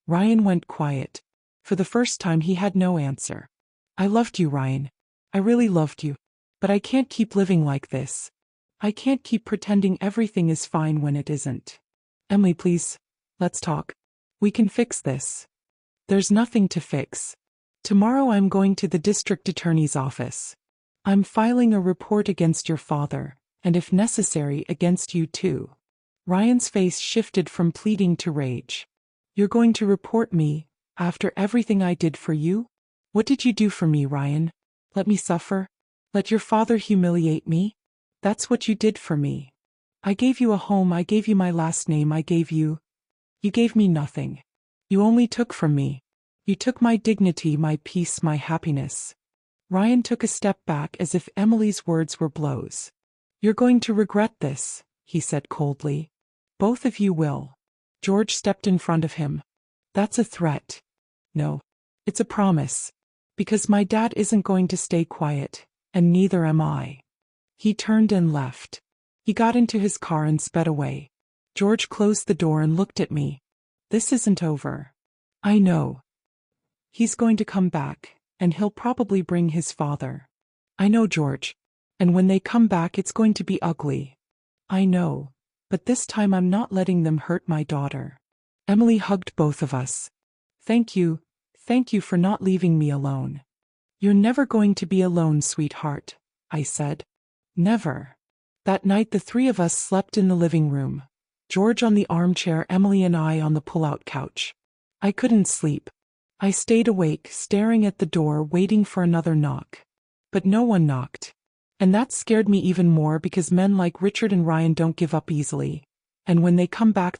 Ryan went quiet. For the first time he had no answer. I loved you, Ryan. I really loved you. But I can't keep living like this. I can't keep pretending everything is fine when it isn't. Emily, please. Let's talk. We can fix this. There's nothing to fix. Tomorrow I'm going to the district attorney's office. I'm filing a report against your father, and if necessary, against you too. Ryan's face shifted from pleading to rage. You're going to report me, after everything I did for you? What did you do for me, Ryan? Let me suffer? Let your father humiliate me? That's what you did for me. I gave you a home, I gave you my last name, You gave me nothing. You only took from me. You took my dignity, my peace, my happiness. Ryan took a step back as if Emily's words were blows. You're going to regret this, he said coldly. Both of you will. George stepped in front of him. That's a threat. No. It's a promise. Because my dad isn't going to stay quiet, and neither am I. He turned and left. He got into his car and sped away. George closed the door and looked at me. This isn't over. I know. He's going to come back, and he'll probably bring his father. I know, George. And when they come back, it's going to be ugly. I know. But this time I'm not letting them hurt my daughter. Emily hugged both of us. Thank you for not leaving me alone. You're never going to be alone, sweetheart, I said. Never. That night the three of us slept in the living room. George on the armchair, Emily and I on the pull-out couch. I couldn't sleep. I stayed awake, staring at the door, waiting for another knock. But no one knocked. And that scared me even more because men like Richard and Ryan don't give up easily. And when they come back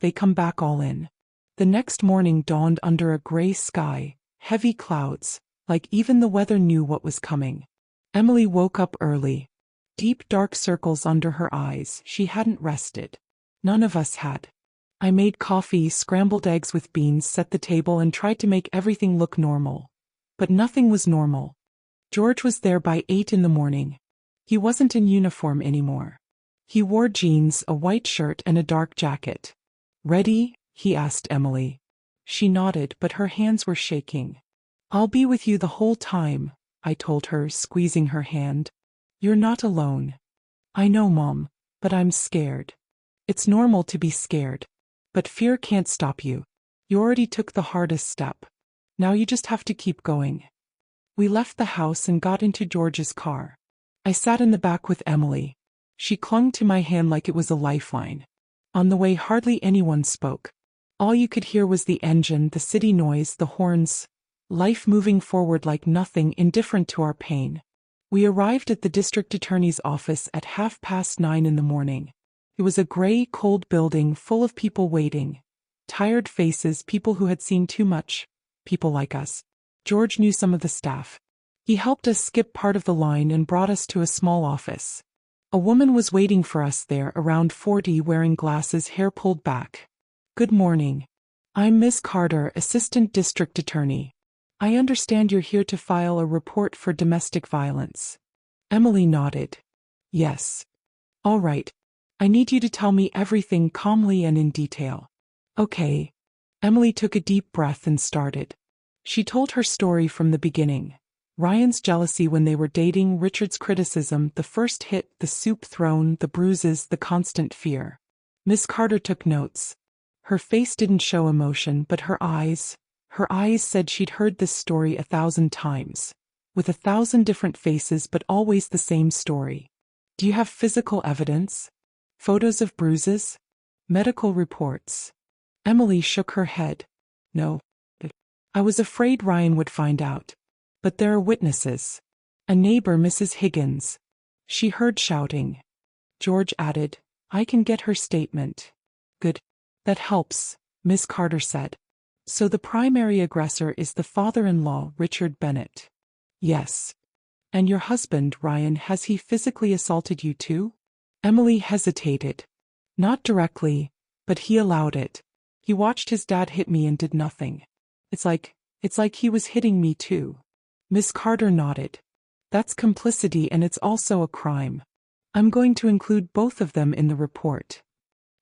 all in. The next morning dawned under a gray sky, heavy clouds, like even the weather knew what was coming. Emily woke up early. Deep dark circles under her eyes. She hadn't rested. None of us had. I made coffee, scrambled eggs with beans, set the table and tried to make everything look normal. But nothing was normal. George was there by 8 in the morning. He wasn't in uniform anymore. He wore jeans, a white shirt and a dark jacket. Ready? He asked Emily. She nodded, but her hands were shaking. I'll be with you the whole time, I told her, squeezing her hand. You're not alone. I know, Mom, but I'm scared. It's normal to be scared. But fear can't stop you. You already took the hardest step. Now you just have to keep going. We left the house and got into George's car. I sat in the back with Emily. She clung to my hand like it was a lifeline. On the way hardly anyone spoke. All you could hear was the engine, the city noise, the horns. Life moving forward like nothing, indifferent to our pain. We arrived at the district attorney's office at 9:30 in the morning. It was a gray, cold building full of people waiting. Tired faces, people who had seen too much. People like us. George knew some of the staff. He helped us skip part of the line and brought us to a small office. A woman was waiting for us there, around 40, wearing glasses, hair pulled back. Good morning. I'm Miss Carter, Assistant District Attorney. I understand you're here to file a report for domestic violence. Emily nodded. Yes. All right. I need you to tell me everything calmly and in detail. Okay. Emily took a deep breath and started. She told her story from the beginning. Ryan's jealousy when they were dating, Richard's criticism, the first hit, the soup thrown, the bruises, the constant fear. Miss Carter took notes. Her face didn't show emotion, but her eyes said she'd heard this story 1,000 times. With 1,000 different faces, but always the same story. Do you have physical evidence? Photos of bruises? Medical reports? Emily shook her head. No. I was afraid Ryan would find out. But there are witnesses. A neighbor, Mrs. Higgins. She heard shouting. George added, I can get her statement. Good. That helps, Miss Carter said. So the primary aggressor is the father-in-law, Richard Bennett. Yes. And your husband, Ryan, has he physically assaulted you too? Emily hesitated. Not directly, but he allowed it. He watched his dad hit me and did nothing. It's like he was hitting me too. Miss Carter nodded. That's complicity and it's also a crime. I'm going to include both of them in the report.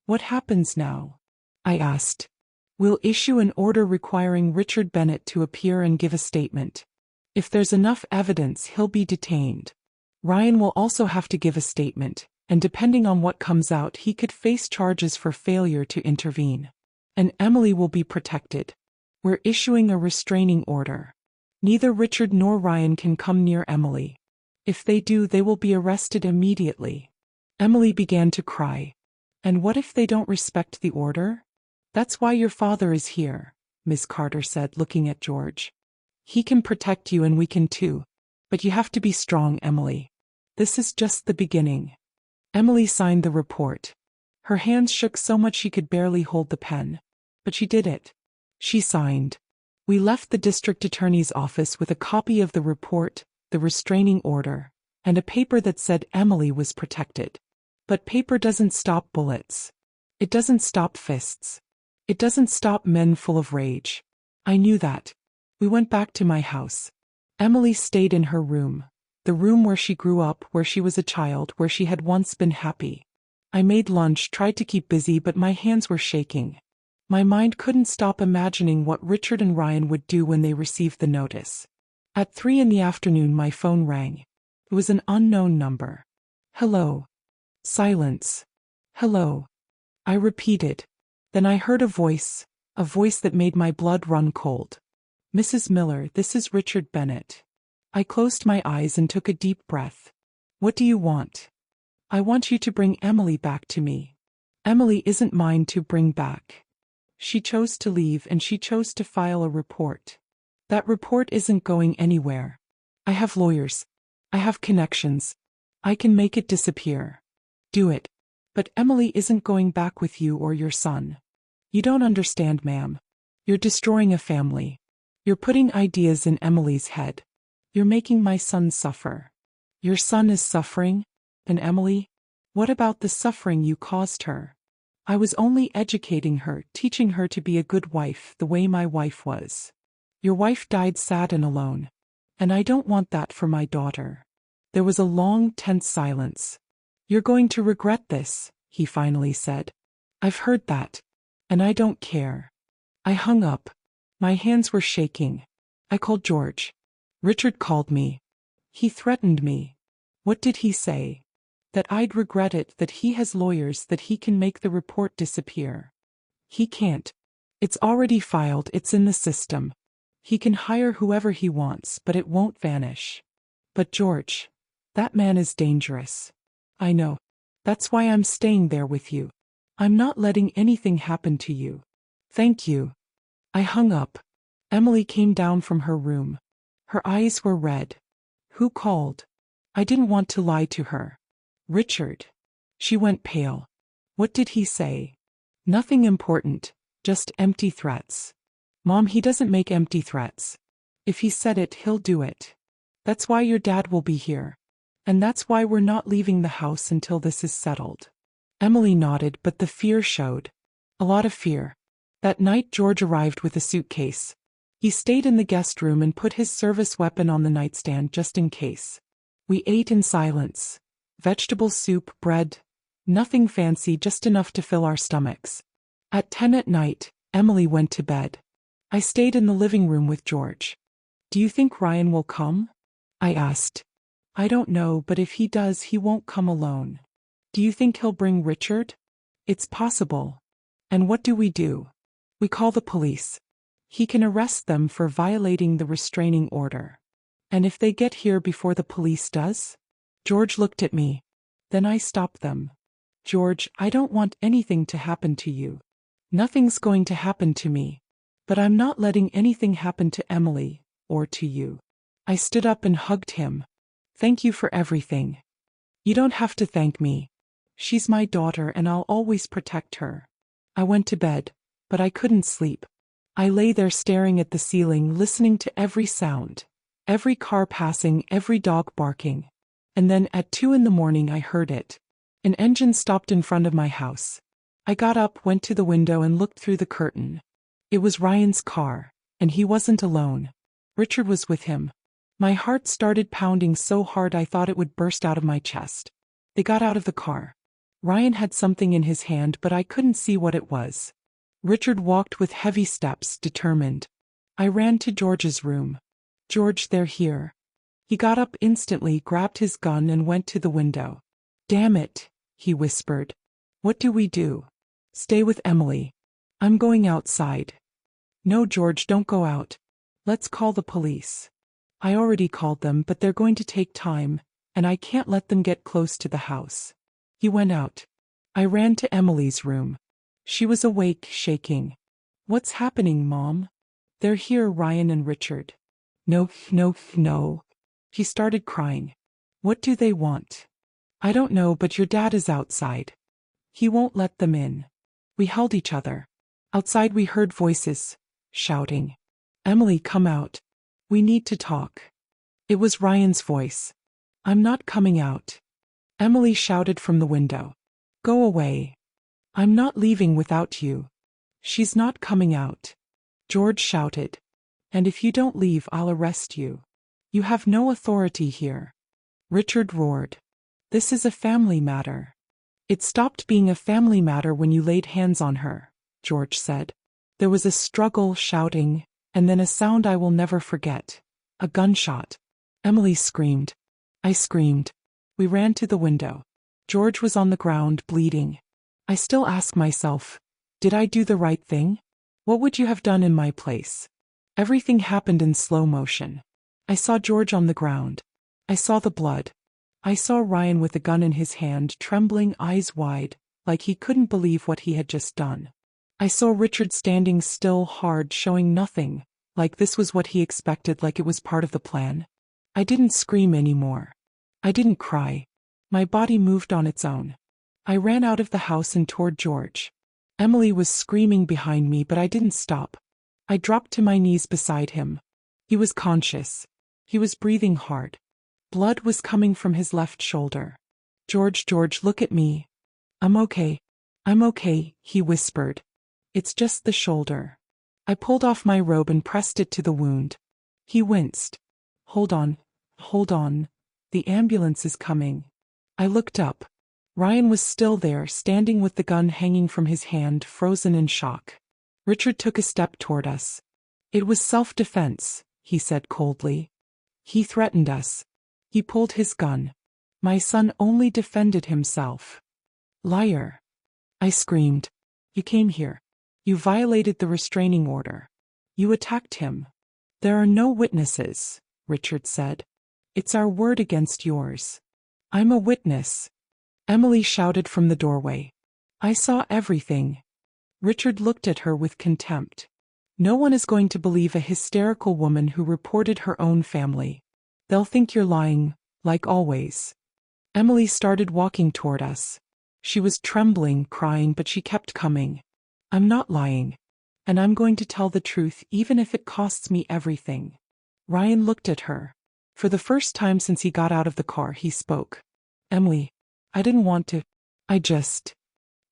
What happens now? I asked. We'll issue an order requiring Richard Bennett to appear and give a statement. If there's enough evidence, he'll be detained. Ryan will also have to give a statement, and depending on what comes out, he could face charges for failure to intervene. And Emily will be protected. We're issuing a restraining order. Neither Richard nor Ryan can come near Emily. If they do, they will be arrested immediately. Emily began to cry. And what if they don't respect the order? That's why your father is here, Miss Carter said, looking at George. He can protect you and we can too. But you have to be strong, Emily. This is just the beginning. Emily signed the report. Her hands shook so much she could barely hold the pen. But she did it. She signed. We left the district attorney's office with a copy of the report, the restraining order, and a paper that said Emily was protected. But paper doesn't stop bullets. It doesn't stop fists. It doesn't stop men full of rage. I knew that. We went back to my house. Emily stayed in her room. The room where she grew up, where she was a child, where she had once been happy. I made lunch, tried to keep busy, but my hands were shaking. My mind couldn't stop imagining what Richard and Ryan would do when they received the notice. At 3 in the afternoon my phone rang. It was an unknown number. Hello. Silence. Hello. I repeated. Then I heard a voice that made my blood run cold. Mrs. Miller, this is Richard Bennett. I closed my eyes and took a deep breath. What do you want? I want you to bring Emily back to me. Emily isn't mine to bring back. She chose to leave and she chose to file a report. That report isn't going anywhere. I have lawyers. I have connections. I can make it disappear. Do it. But Emily isn't going back with you or your son. You don't understand, ma'am. You're destroying a family. You're putting ideas in Emily's head. You're making my son suffer. Your son is suffering? And Emily? What about the suffering you caused her? I was only educating her, teaching her to be a good wife the way my wife was. Your wife died sad and alone. And I don't want that for my daughter. There was a long, tense silence. You're going to regret this, he finally said. I've heard that. And I don't care. I hung up. My hands were shaking. I called George. Richard called me. He threatened me. What did he say? That I'd regret it, that he has lawyers, that he can make the report disappear. He can't. It's already filed, it's in the system. He can hire whoever he wants, but it won't vanish. But George, that man is dangerous. I know. That's why I'm staying there with you. I'm not letting anything happen to you. Thank you. I hung up. Emily came down from her room. Her eyes were red. Who called? I didn't want to lie to her. Richard. She went pale. What did he say? Nothing important, just empty threats. Mom, he doesn't make empty threats. If he said it, he'll do it. That's why your dad will be here. And that's why we're not leaving the house until this is settled. Emily nodded, but the fear showed. A lot of fear. That night George arrived with a suitcase. He stayed in the guest room and put his service weapon on the nightstand just in case. We ate in silence. Vegetable soup, bread. Nothing fancy, just enough to fill our stomachs. At 10 at night, Emily went to bed. I stayed in the living room with George. Do you think Ryan will come? I asked. I don't know, but if he does, he won't come alone. Do you think he'll bring Richard? It's possible. And what do? We call the police. He can arrest them for violating the restraining order. And if they get here before the police does? George looked at me. Then I stopped them. George, I don't want anything to happen to you. Nothing's going to happen to me. But I'm not letting anything happen to Emily, or to you. I stood up and hugged him. Thank you for everything. You don't have to thank me. She's my daughter and I'll always protect her. I went to bed, but I couldn't sleep. I lay there staring at the ceiling, listening to every sound. Every car passing, every dog barking. And then at 2 in the morning I heard it. An engine stopped in front of my house. I got up, went to the window and looked through the curtain. It was Ryan's car, and he wasn't alone. Richard was with him. My heart started pounding so hard I thought it would burst out of my chest. They got out of the car. Ryan had something in his hand, but I couldn't see what it was. Richard walked with heavy steps, determined. I ran to George's room. George, they're here. He got up instantly, grabbed his gun and went to the window. Damn it, he whispered. What do? Stay with Emily. I'm going outside. No, George, don't go out. Let's call the police. I already called them, but they're going to take time, and I can't let them get close to the house. He went out. I ran to Emily's room. She was awake, shaking. What's happening, Mom? They're here, Ryan and Richard. No. She started crying. What do they want? I don't know, but your dad is outside. He won't let them in. We held each other. Outside we heard voices. shouting. Emily, come out. We need to talk. It was Ryan's voice. I'm not coming out. Emily shouted from the window. Go away. I'm not leaving without you. She's not coming out. George shouted. And if you don't leave, I'll arrest you. You have no authority here. Richard roared. This is a family matter. It stopped being a family matter when you laid hands on her, George said. There was a struggle, shouting, and then a sound I will never forget. A gunshot. Emily screamed. I screamed. We ran to the window. George was on the ground, bleeding. I still ask myself, did I do the right thing? What would you have done in my place? Everything happened in slow motion. I saw George on the ground. I saw the blood. I saw Ryan with a gun in his hand, trembling, eyes wide, like he couldn't believe what he had just done. I saw Richard standing still, hard, showing nothing, like this was what he expected, like it was part of the plan. I didn't scream anymore. I didn't cry. My body moved on its own. I ran out of the house and toward George. Emily was screaming behind me, but I didn't stop. I dropped to my knees beside him. He was conscious. He was breathing hard. Blood was coming from his left shoulder. George, look at me. I'm okay. I'm okay, he whispered. It's just the shoulder. I pulled off my robe and pressed it to the wound. He winced. Hold on. The ambulance is coming. I looked up. Ryan was still there, standing with the gun hanging from his hand, frozen in shock. Richard took a step toward us. It was self-defense, he said coldly. He threatened us. He pulled his gun. My son only defended himself. Liar. I screamed. You came here. You violated the restraining order. You attacked him. There are no witnesses, Richard said. It's our word against yours. I'm a witness. Emily shouted from the doorway. I saw everything. Richard looked at her with contempt. No one is going to believe a hysterical woman who reported her own family. They'll think you're lying, like always. Emily started walking toward us. She was trembling, crying, but she kept coming. I'm not lying. And I'm going to tell the truth even if it costs me everything. Ryan looked at her. For the first time since he got out of the car, he spoke. Emily, I didn't want to.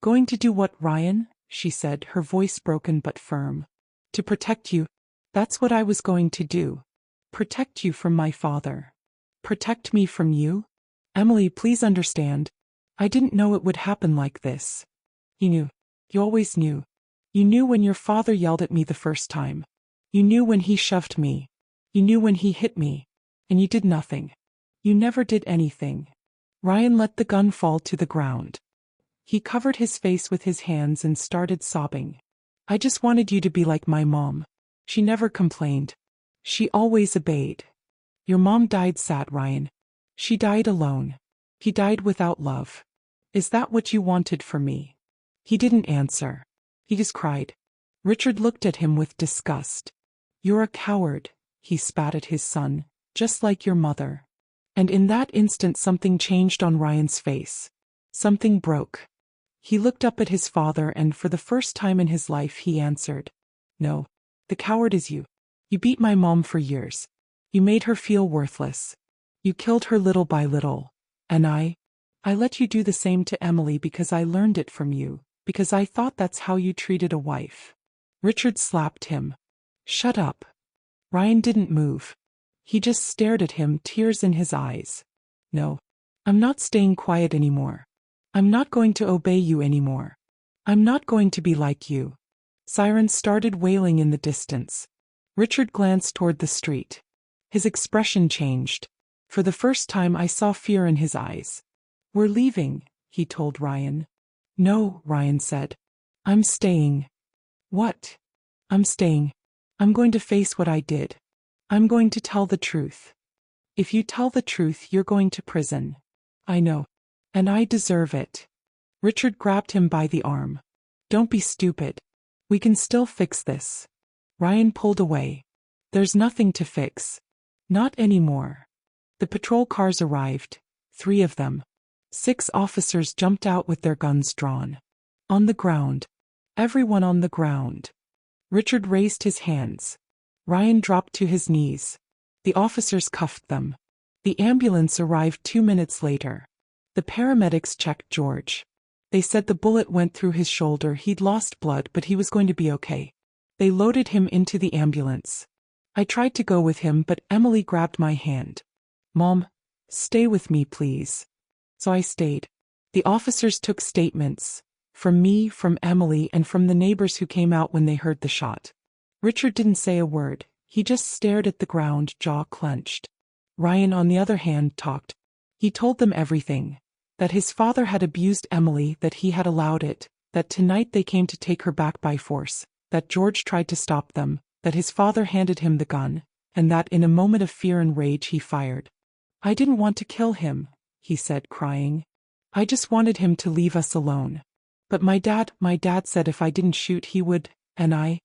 Going to do what, Ryan? She said, her voice broken but firm. To protect you. That's what I was going to do. Protect you from my father. Protect me from you? Emily, please understand. I didn't know it would happen like this. You knew. You always knew. You knew when your father yelled at me the first time. You knew when he shoved me. You knew when he hit me. And you did nothing. You never did anything. Ryan let the gun fall to the ground. He covered his face with his hands and started sobbing. I just wanted you to be like my mom. She never complained. She always obeyed. Your mom died sad, Ryan. She died alone. He died without love. Is that what you wanted for me? He didn't answer. He just cried. Richard looked at him with disgust. You're a coward, he spat at his son, just like your mother. And in that instant something changed on Ryan's face. Something broke. He looked up at his father and for the first time in his life he answered. No, the coward is you. You beat my mom for years. You made her feel worthless. You killed her little by little. And I let you do the same to Emily because I learned it from you, because I thought that's how you treated a wife. Richard slapped him. Shut up. Ryan didn't move. He just stared at him, tears in his eyes. No, I'm not staying quiet anymore. I'm not going to obey you anymore. I'm not going to be like you. Sirens started wailing in the distance. Richard glanced toward the street. His expression changed. For the first time I saw fear in his eyes. We're leaving, he told Ryan. No, Ryan said. I'm staying. What? I'm staying. I'm going to face what I did. I'm going to tell the truth. If you tell the truth, you're going to prison. I know. And I deserve it. Richard grabbed him by the arm. Don't be stupid. We can still fix this. Ryan pulled away. There's nothing to fix. Not anymore. The patrol cars arrived. 3 of them. 6 officers jumped out with their guns drawn. On the ground. Everyone on the ground. Richard raised his hands. Ryan dropped to his knees. The officers cuffed them. The ambulance arrived 2 minutes later. The paramedics checked George. They said the bullet went through his shoulder, he'd lost blood, but he was going to be okay. They loaded him into the ambulance. I tried to go with him, but Emily grabbed my hand. "Mom, stay with me, please." So I stayed. The officers took statements. From me, from Emily, and from the neighbors who came out when they heard the shot. Richard didn't say a word. He just stared at the ground, jaw clenched. Ryan, on the other hand, talked. He told them everything. That his father had abused Emily, that he had allowed it, that tonight they came to take her back by force, that George tried to stop them, that his father handed him the gun, and that in a moment of fear and rage he fired. "I didn't want to kill him," he said, crying. "I just wanted him to leave us alone. But my dad said if I didn't shoot he would, and I.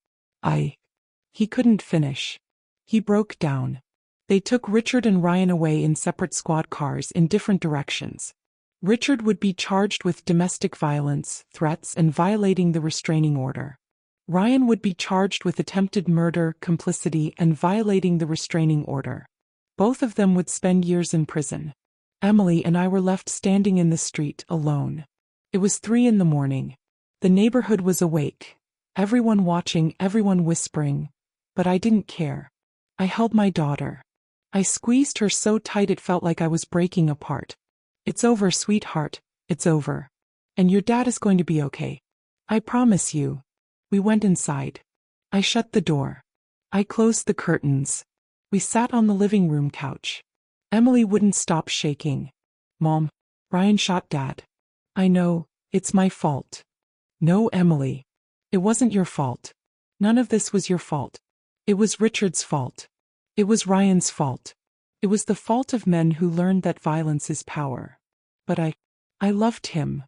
He couldn't finish. He broke down." They took Richard and Ryan away in separate squad cars in different directions. Richard would be charged with domestic violence, threats, and violating the restraining order. Ryan would be charged with attempted murder, complicity, and violating the restraining order. Both of them would spend years in prison. Emily and I were left standing in the street, alone. It was 3 in the morning. The neighborhood was awake. Everyone watching, everyone whispering. But I didn't care. I held my daughter. I squeezed her so tight it felt like I was breaking apart. "It's over, sweetheart. It's over. And your dad is going to be okay. I promise you." We went inside. I shut the door. I closed the curtains. We sat on the living room couch. Emily wouldn't stop shaking. "Mom, Ryan shot Dad." "I know, it's my fault." "No, Emily. It wasn't your fault. None of this was your fault. It was Richard's fault. It was Ryan's fault. It was the fault of men who learned that violence is power. But I loved him.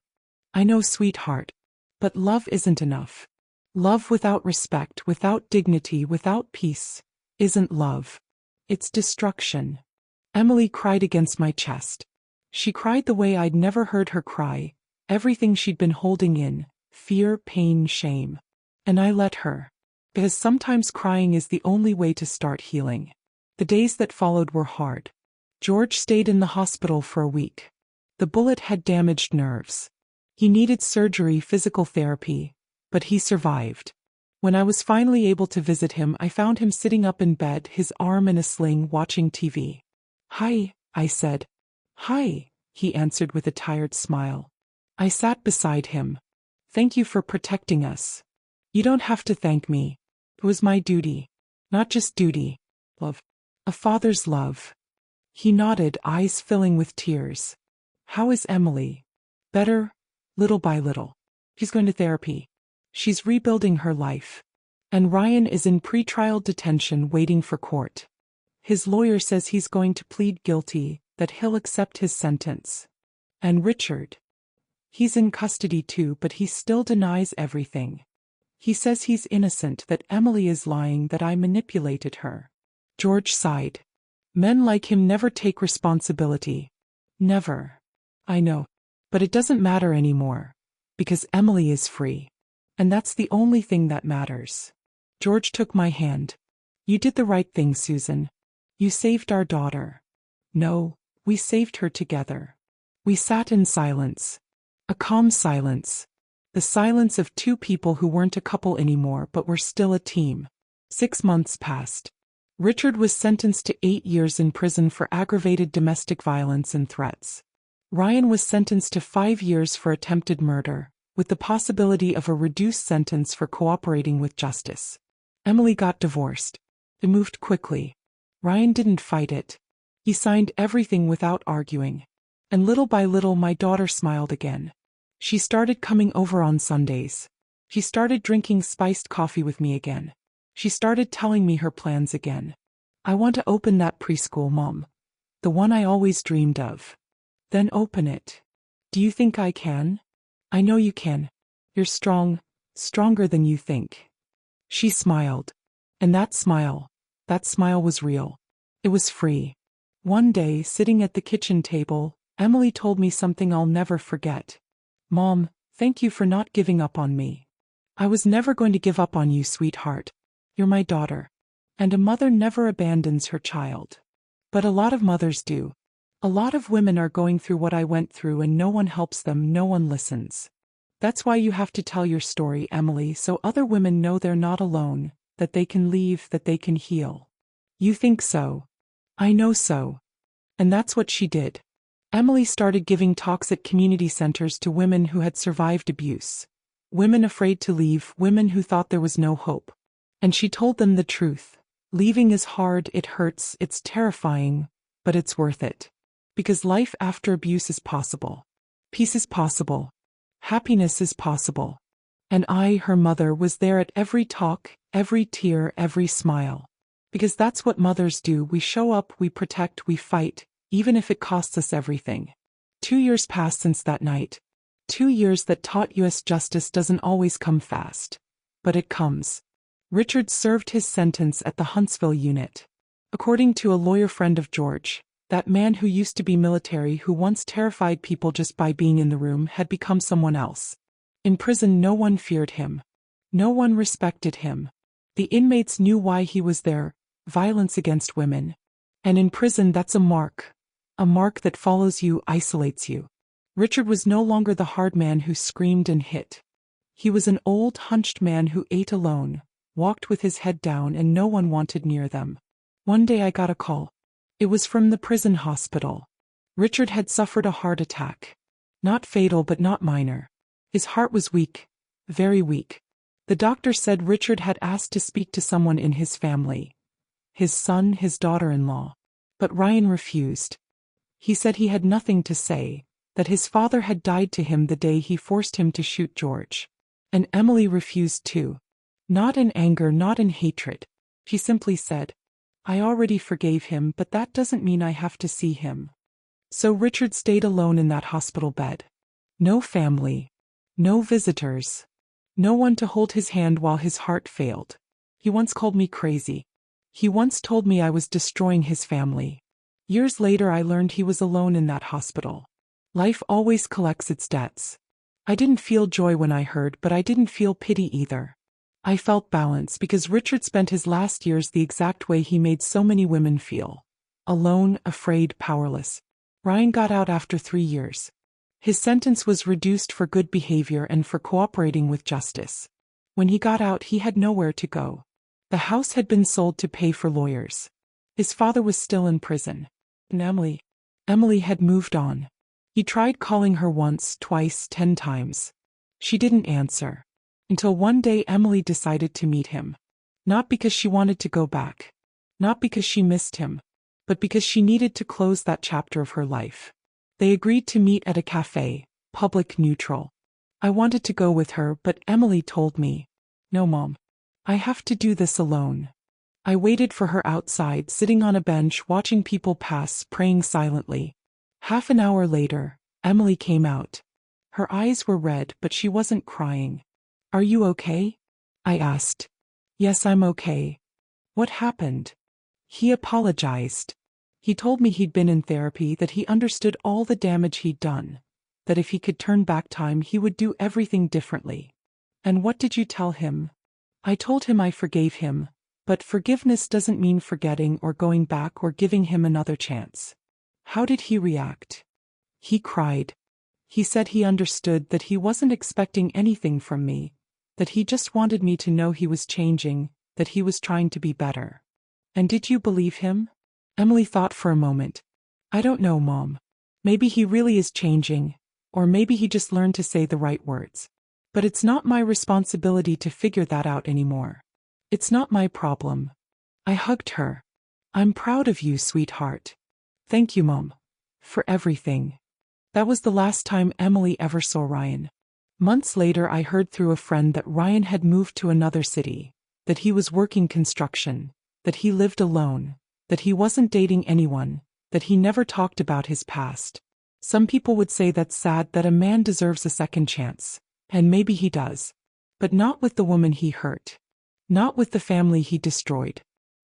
I know, sweetheart. But love isn't enough. Love without respect, without dignity, without peace, isn't love. It's destruction." Emily cried against my chest. She cried the way I'd never heard her cry, everything she'd been holding in, fear, pain, shame. And I let her. Because sometimes crying is the only way to start healing. The days that followed were hard. George stayed in the hospital for a week. The bullet had damaged nerves. He needed surgery, physical therapy, but he survived. When I was finally able to visit him, I found him sitting up in bed, his arm in a sling, watching TV. "Hi," I said. "Hi," he answered with a tired smile. I sat beside him. "Thank you for protecting us." "You don't have to thank me. It was my duty. Not just duty. Love. A father's love." He nodded, eyes filling with tears. "How is Emily?" "Better, little by little. She's going to therapy. She's rebuilding her life. And Ryan is in pretrial detention waiting for court. His lawyer says he's going to plead guilty, that he'll accept his sentence. And Richard? He's in custody too, but he still denies everything. He says he's innocent, that Emily is lying, that I manipulated her." George sighed. "Men like him never take responsibility. Never." "I know. But it doesn't matter anymore. Because Emily is free. And that's the only thing that matters." George took my hand. "You did the right thing, Susan. You saved our daughter." "No, we saved her together." We sat in silence. A calm silence. The silence of two people who weren't a couple anymore but were still a team. 6 months passed. Richard was sentenced to 8 years in prison for aggravated domestic violence and threats. Ryan was sentenced to 5 years for attempted murder, with the possibility of a reduced sentence for cooperating with justice. Emily got divorced. It moved quickly. Ryan didn't fight it. He signed everything without arguing. And little by little my daughter smiled again. She started coming over on Sundays. She started drinking spiced coffee with me again. She started telling me her plans again. "I want to open that preschool, Mom. The one I always dreamed of." "Then open it." "Do you think I can?" "I know you can. You're strong, stronger than you think." She smiled. And that smile was real. It was free. One day, sitting at the kitchen table, Emily told me something I'll never forget. "Mom, thank you for not giving up on me." I was never going to give up on you, sweetheart. You're my daughter. And a mother never abandons her child. But a lot of mothers do. A lot of women are going through what I went through and no one helps them, no one listens. That's why you have to tell your story, Emily, so other women know they're not alone, that they can leave, that they can heal. You think so? I know so. And that's what she did. Emily started giving talks at community centers to women who had survived abuse. Women afraid to leave, women who thought there was no hope. And she told them the truth. Leaving is hard, it hurts, it's terrifying, but it's worth it. Because life after abuse is possible. Peace is possible. Happiness is possible. And I, her mother, was there at every talk, every tear, every smile. Because that's what mothers do. We show up, we protect, we fight, even if it costs us everything. 2 years passed since that night. 2 years that taught us justice doesn't always come fast. But it comes. Richard served his sentence at the Huntsville unit. According to a lawyer friend of George, that man who used to be military, who once terrified people just by being in the room, had become someone else. In prison, no one feared him. No one respected him. The inmates knew why he was there: violence against women. And in prison, that's a mark that follows you, isolates you. Richard was no longer the hard man who screamed and hit. He was an old, hunched man who ate alone, walked with his head down, and no one wanted near them. One day I got a call. It was from the prison hospital. Richard had suffered a heart attack. Not fatal, but not minor. His heart was weak, very weak. The doctor said Richard had asked to speak to someone in his family. His son, his daughter-in-law. But Ryan refused. He said he had nothing to say, that his father had died to him the day he forced him to shoot George. And Emily refused too. Not in anger, not in hatred. She simply said, I already forgave him, but that doesn't mean I have to see him. So Richard stayed alone in that hospital bed. No family. No visitors. No one to hold his hand while his heart failed. He once called me crazy. He once told me I was destroying his family. Years later I learned he was alone in that hospital. Life always collects its debts. I didn't feel joy when I heard, but I didn't feel pity either. I felt balance, because Richard spent his last years the exact way he made so many women feel. Alone, afraid, powerless. Ryan got out after 3 years. His sentence was reduced for good behavior and for cooperating with justice. When he got out, he had nowhere to go. The house had been sold to pay for lawyers. His father was still in prison. And Emily had moved on. He tried calling her once, twice, 10 times. She didn't answer. Until one day Emily decided to meet him. Not because she wanted to go back. Not because she missed him. But because she needed to close that chapter of her life. They agreed to meet at a cafe, public, neutral. I wanted to go with her, but Emily told me, no, Mom. I have to do this alone. I waited for her outside, sitting on a bench, watching people pass, praying silently. Half an hour later, Emily came out. Her eyes were red, but she wasn't crying. Are you okay? I asked. Yes, I'm okay. What happened? He apologized. He told me he'd been in therapy, that he understood all the damage he'd done, that if he could turn back time he would do everything differently. And what did you tell him? I told him I forgave him, but forgiveness doesn't mean forgetting or going back or giving him another chance. How did he react? He cried. He said he understood, that he wasn't expecting anything from me, that he just wanted me to know he was changing, that he was trying to be better. And did you believe him? Emily thought for a moment. I don't know, Mom. Maybe he really is changing, or maybe he just learned to say the right words. But it's not my responsibility to figure that out anymore. It's not my problem. I hugged her. I'm proud of you, sweetheart. Thank you, Mom, for everything. That was the last time Emily ever saw Ryan. Months later I heard through a friend that Ryan had moved to another city, that he was working construction, that he lived alone, that he wasn't dating anyone, that he never talked about his past. Some people would say that's sad, that a man deserves a second chance, and maybe he does. But not with the woman he hurt. Not with the family he destroyed.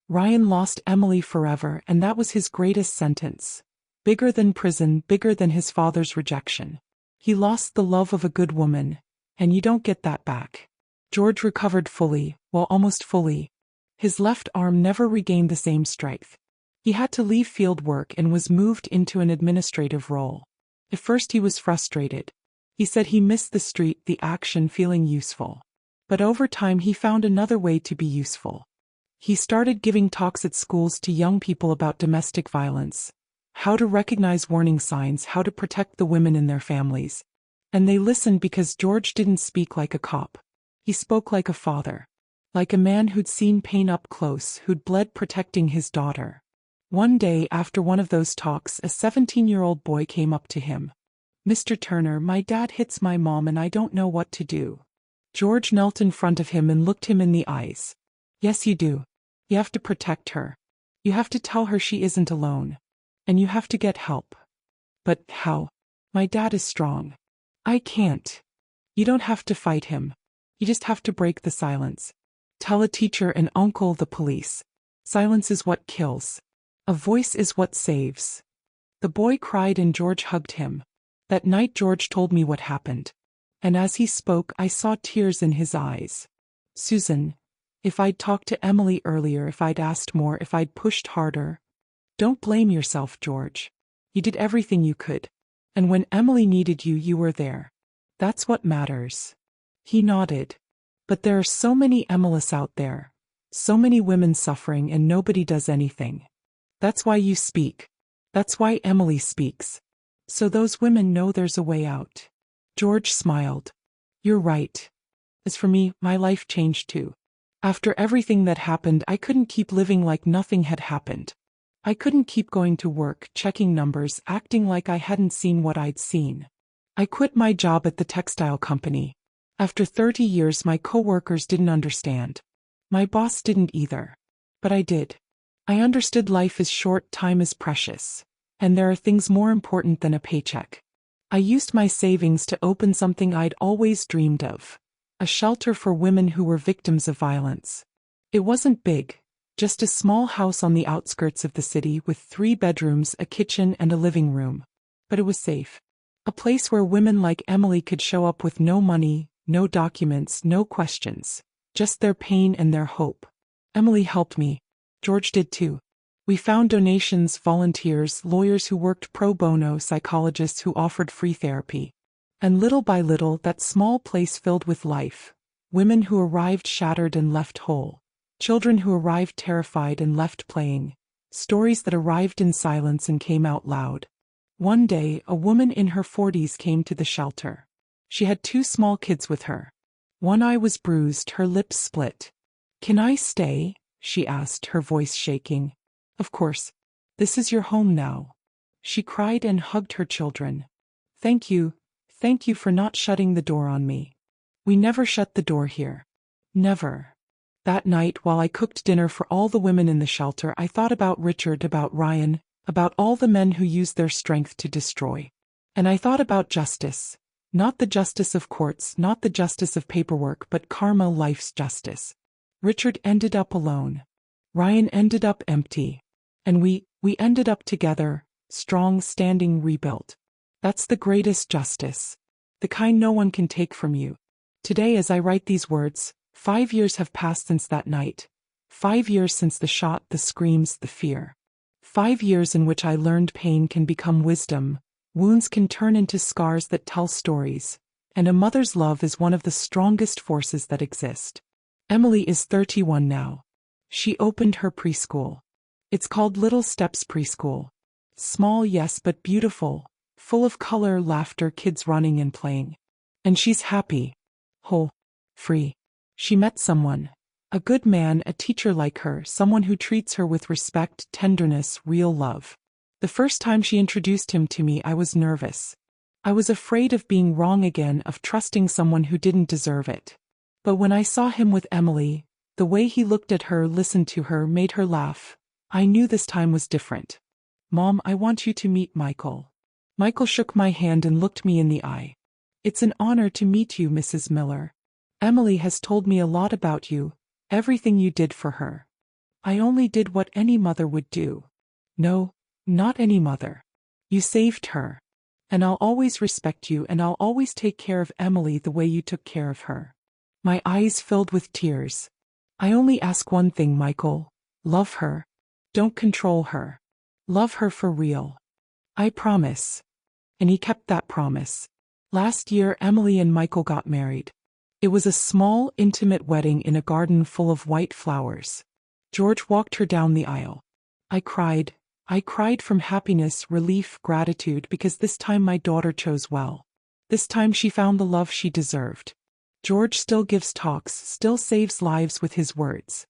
Ryan lost Emily forever, and that was his greatest sentence. Bigger than prison, bigger than his father's rejection. He lost the love of a good woman, and you don't get that back. George recovered fully, well, almost fully. His left arm never regained the same strength. He had to leave field work and was moved into an administrative role. At first he was frustrated. He said he missed the street, the action, feeling useful. But over time he found another way to be useful. He started giving talks at schools to young people about domestic violence, how to recognize warning signs, how to protect the women in their families. And they listened because George didn't speak like a cop. He spoke like a father. Like a man who'd seen pain up close, who'd bled protecting his daughter. One day after one of those talks, a 17-year-old boy came up to him. "Mr. Turner, my dad hits my mom and I don't know what to do." George knelt in front of him and looked him in the eyes. "Yes, you do. You have to protect her. You have to tell her she isn't alone. And you have to get help." "But how? My dad is strong. I can't." "You don't have to fight him. You just have to break the silence. Tell a teacher, an uncle, the police. Silence is what kills. A voice is what saves." The boy cried and George hugged him. That night George told me what happened. And as he spoke, I saw tears in his eyes. "Susan, if I'd talked to Emily earlier, if I'd asked more, if I'd pushed harder." "Don't blame yourself, George. You did everything you could. And when Emily needed you, you were there. That's what matters." He nodded. "But there are so many Emilys out there. So many women suffering and nobody does anything. That's why you speak. That's why Emily speaks. So those women know there's a way out." George smiled. "You're right. As for me, my life changed too. After everything that happened, I couldn't keep living like nothing had happened. I couldn't keep going to work, checking numbers, acting like I hadn't seen what I'd seen. I quit my job at the textile company. After 30 years, my coworkers didn't understand. My boss didn't either. But I did. I understood life is short, time is precious. And there are things more important than a paycheck. I used my savings to open something I'd always dreamed of. A shelter for women who were victims of violence. It wasn't big. Just a small house on the outskirts of the city with 3 bedrooms, a kitchen, and a living room. But it was safe. A place where women like Emily could show up with no money, no documents, no questions. Just their pain and their hope. Emily helped me. George did too. We found donations, volunteers, lawyers who worked pro bono, psychologists who offered free therapy. And little by little, that small place filled with life. Women who arrived shattered and left whole. Children who arrived terrified and left playing. Stories that arrived in silence and came out loud. One day, a woman in her 40s came to the shelter. She had 2 small kids with her. One eye was bruised, her lips split. "Can I stay?" she asked, her voice shaking. "Of course. This is your home now." She cried and hugged her children. Thank you for not shutting the door on me. We never shut the door here. Never." That night, while I cooked dinner for all the women in the shelter, I thought about Richard, about Ryan, about all the men who used their strength to destroy. And I thought about justice. Not the justice of courts, not the justice of paperwork, but karma, life's justice. Richard ended up alone. Ryan ended up empty. And we ended up together, strong, standing, rebuilt. That's the greatest justice. The kind no one can take from you. Today, as I write these words, 5 years have passed since that night. 5 years since the shot, the screams, the fear. 5 years in which I learned pain can become wisdom, wounds can turn into scars that tell stories, and a mother's love is one of the strongest forces that exist. Emily is 31 now. She opened her preschool. It's called Little Steps Preschool. Small, yes, but beautiful, full of color, laughter, kids running and playing. And she's happy. Whole. Free. She met someone. A good man, a teacher like her, someone who treats her with respect, tenderness, real love. The first time she introduced him to me, I was nervous. I was afraid of being wrong again, of trusting someone who didn't deserve it. But when I saw him with Emily, the way he looked at her, listened to her, made her laugh, I knew this time was different. "Mom, I want you to meet Michael." Michael shook my hand and looked me in the eye. "It's an honor to meet you, Mrs. Miller. Emily has told me a lot about you, everything you did for her. I only did what any mother would do." "No, not any mother. You saved her. And I'll always respect you, and I'll always take care of Emily the way you took care of her." My eyes filled with tears. I only ask one thing, Michael. Love her. Don't control her. Love her for real. I promise. And he kept that promise. Last year, Emily and Michael got married. It was a small, intimate wedding in a garden full of white flowers. George walked her down the aisle. I cried. I cried from happiness, relief, gratitude, because this time my daughter chose well. This time she found the love she deserved. George still gives talks, still saves lives with his words.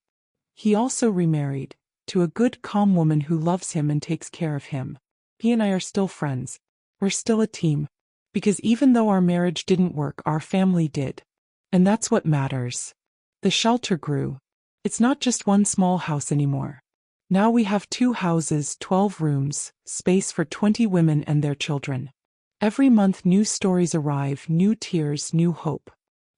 He also remarried, to a good, calm woman who loves him and takes care of him. He and I are still friends. We're still a team. Because even though our marriage didn't work, our family did. And that's what matters. The shelter grew. It's not just one small house anymore. Now we have 2 houses, 12 rooms, space for 20 women and their children. Every month new stories arrive, new tears, new hope.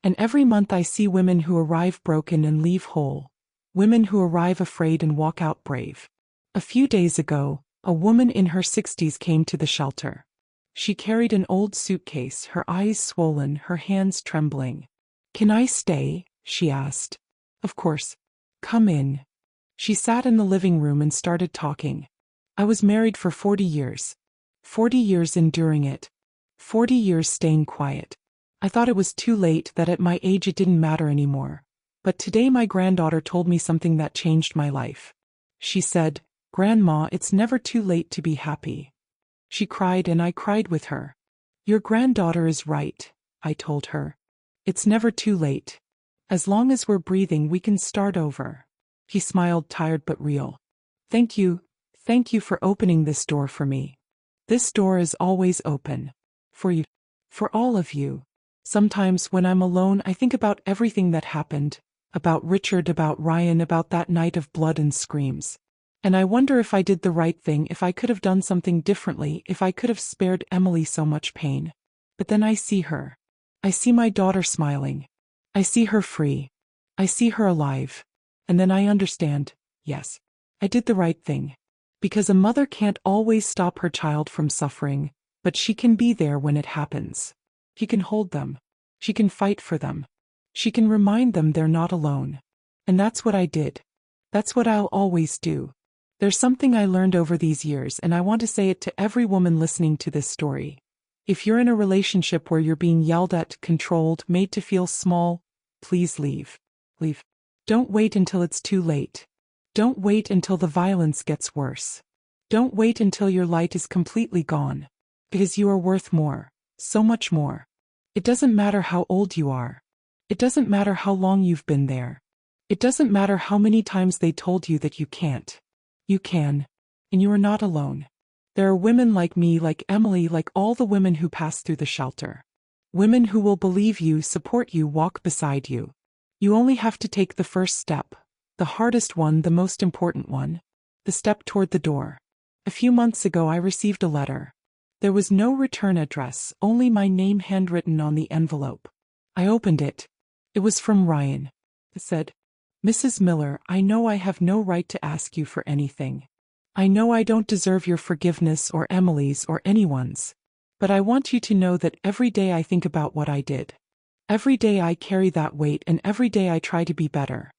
And every month I see women who arrive broken and leave whole. Women who arrive afraid and walk out brave. A few days ago, a woman in her 60s came to the shelter. She carried an old suitcase, her eyes swollen, her hands trembling. "Can I stay?" she asked. "Of course. Come in." She sat in the living room and started talking. "I was married for 40 years. 40 years enduring it. 40 years staying quiet. I thought it was too late, that at my age it didn't matter anymore. But today my granddaughter told me something that changed my life. She said, 'Grandma, it's never too late to be happy.' She cried and I cried with her. 'Your granddaughter is right,' I told her. 'It's never too late. As long as we're breathing, we can start over.'" He smiled, tired but real. Thank you for opening this door for me. This door is always open. For you. For all of you. Sometimes when I'm alone, I think about everything that happened. About Richard, about Ryan, about that night of blood and screams. And I wonder if I did the right thing, if I could have done something differently, if I could have spared Emily so much pain. But then I see her. I see my daughter smiling. I see her free. I see her alive. And then I understand, yes, I did the right thing. Because a mother can't always stop her child from suffering, but she can be there when it happens. She can hold them. She can fight for them. She can remind them they're not alone. And that's what I did. That's what I'll always do. There's something I learned over these years, and I want to say it to every woman listening to this story. If you're in a relationship where you're being yelled at, controlled, made to feel small, please leave. Leave. Don't wait until it's too late. Don't wait until the violence gets worse. Don't wait until your light is completely gone. Because you are worth more. So much more. It doesn't matter how old you are. It doesn't matter how long you've been there. It doesn't matter how many times they told you that you can't. You can. And you are not alone. There are women like me, like Emily, like all the women who pass through the shelter. Women who will believe you, support you, walk beside you. You only have to take the first step. The hardest one, the most important one. The step toward the door. A few months ago I received a letter. There was no return address, only my name handwritten on the envelope. I opened it. It was from Ryan. It said, "Mrs. Miller, I know I have no right to ask you for anything. I know I don't deserve your forgiveness or Emily's or anyone's. But I want you to know that every day I think about what I did. Every day I carry that weight, and every day I try to be better.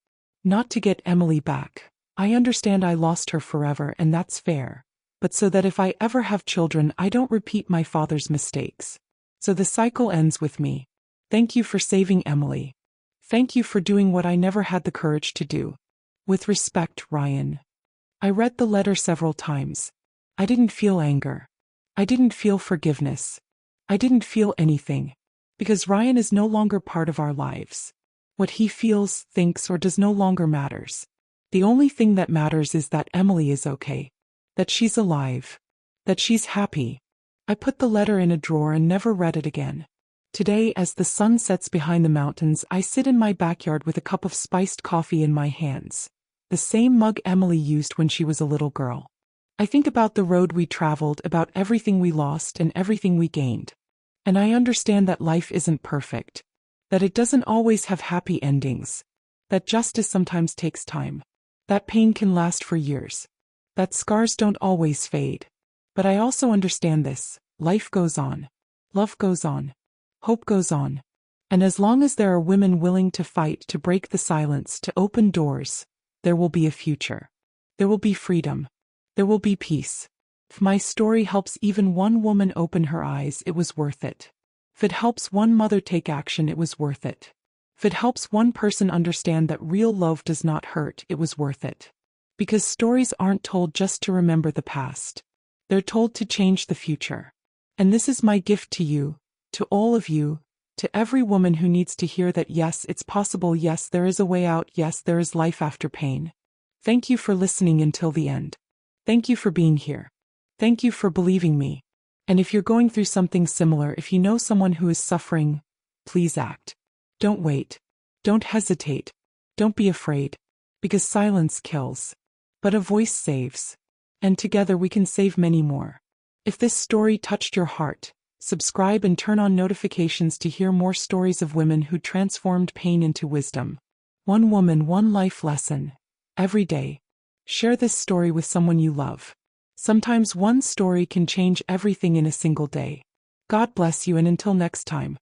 Not to get Emily back. I understand I lost her forever, and that's fair. But so that if I ever have children, I don't repeat my father's mistakes. So the cycle ends with me. Thank you for saving Emily. Thank you for doing what I never had the courage to do. With respect, Ryan." I read the letter several times. I didn't feel anger. I didn't feel forgiveness. I didn't feel anything. Because Ryan is no longer part of our lives. What he feels, thinks, or does no longer matters. The only thing that matters is that Emily is okay. That she's alive. That she's happy. I put the letter in a drawer and never read it again. Today, as the sun sets behind the mountains, I sit in my backyard with a cup of spiced coffee in my hands. The same mug Emily used when she was a little girl. I think about the road we traveled, about everything we lost and everything we gained. And I understand that life isn't perfect. That it doesn't always have happy endings. That justice sometimes takes time. That pain can last for years. That scars don't always fade. But I also understand this. Life goes on. Love goes on. Hope goes on. And as long as there are women willing to fight, to break the silence, to open doors, there will be a future. There will be freedom. There will be peace. If my story helps even one woman open her eyes, it was worth it. If it helps one mother take action, it was worth it. If it helps one person understand that real love does not hurt, it was worth it. Because stories aren't told just to remember the past. They're told to change the future. And this is my gift to you, to all of you, to every woman who needs to hear that yes, it's possible, yes, there is a way out, yes, there is life after pain. Thank you for listening until the end. Thank you for being here. Thank you for believing me. And if you're going through something similar, if you know someone who is suffering, please act. Don't wait. Don't hesitate. Don't be afraid. Because silence kills. But a voice saves. And together we can save many more. If this story touched your heart, subscribe and turn on notifications to hear more stories of women who transformed pain into wisdom. One woman, one life lesson. Every day. Share this story with someone you love. Sometimes one story can change everything in a single day. God bless you, and until next time.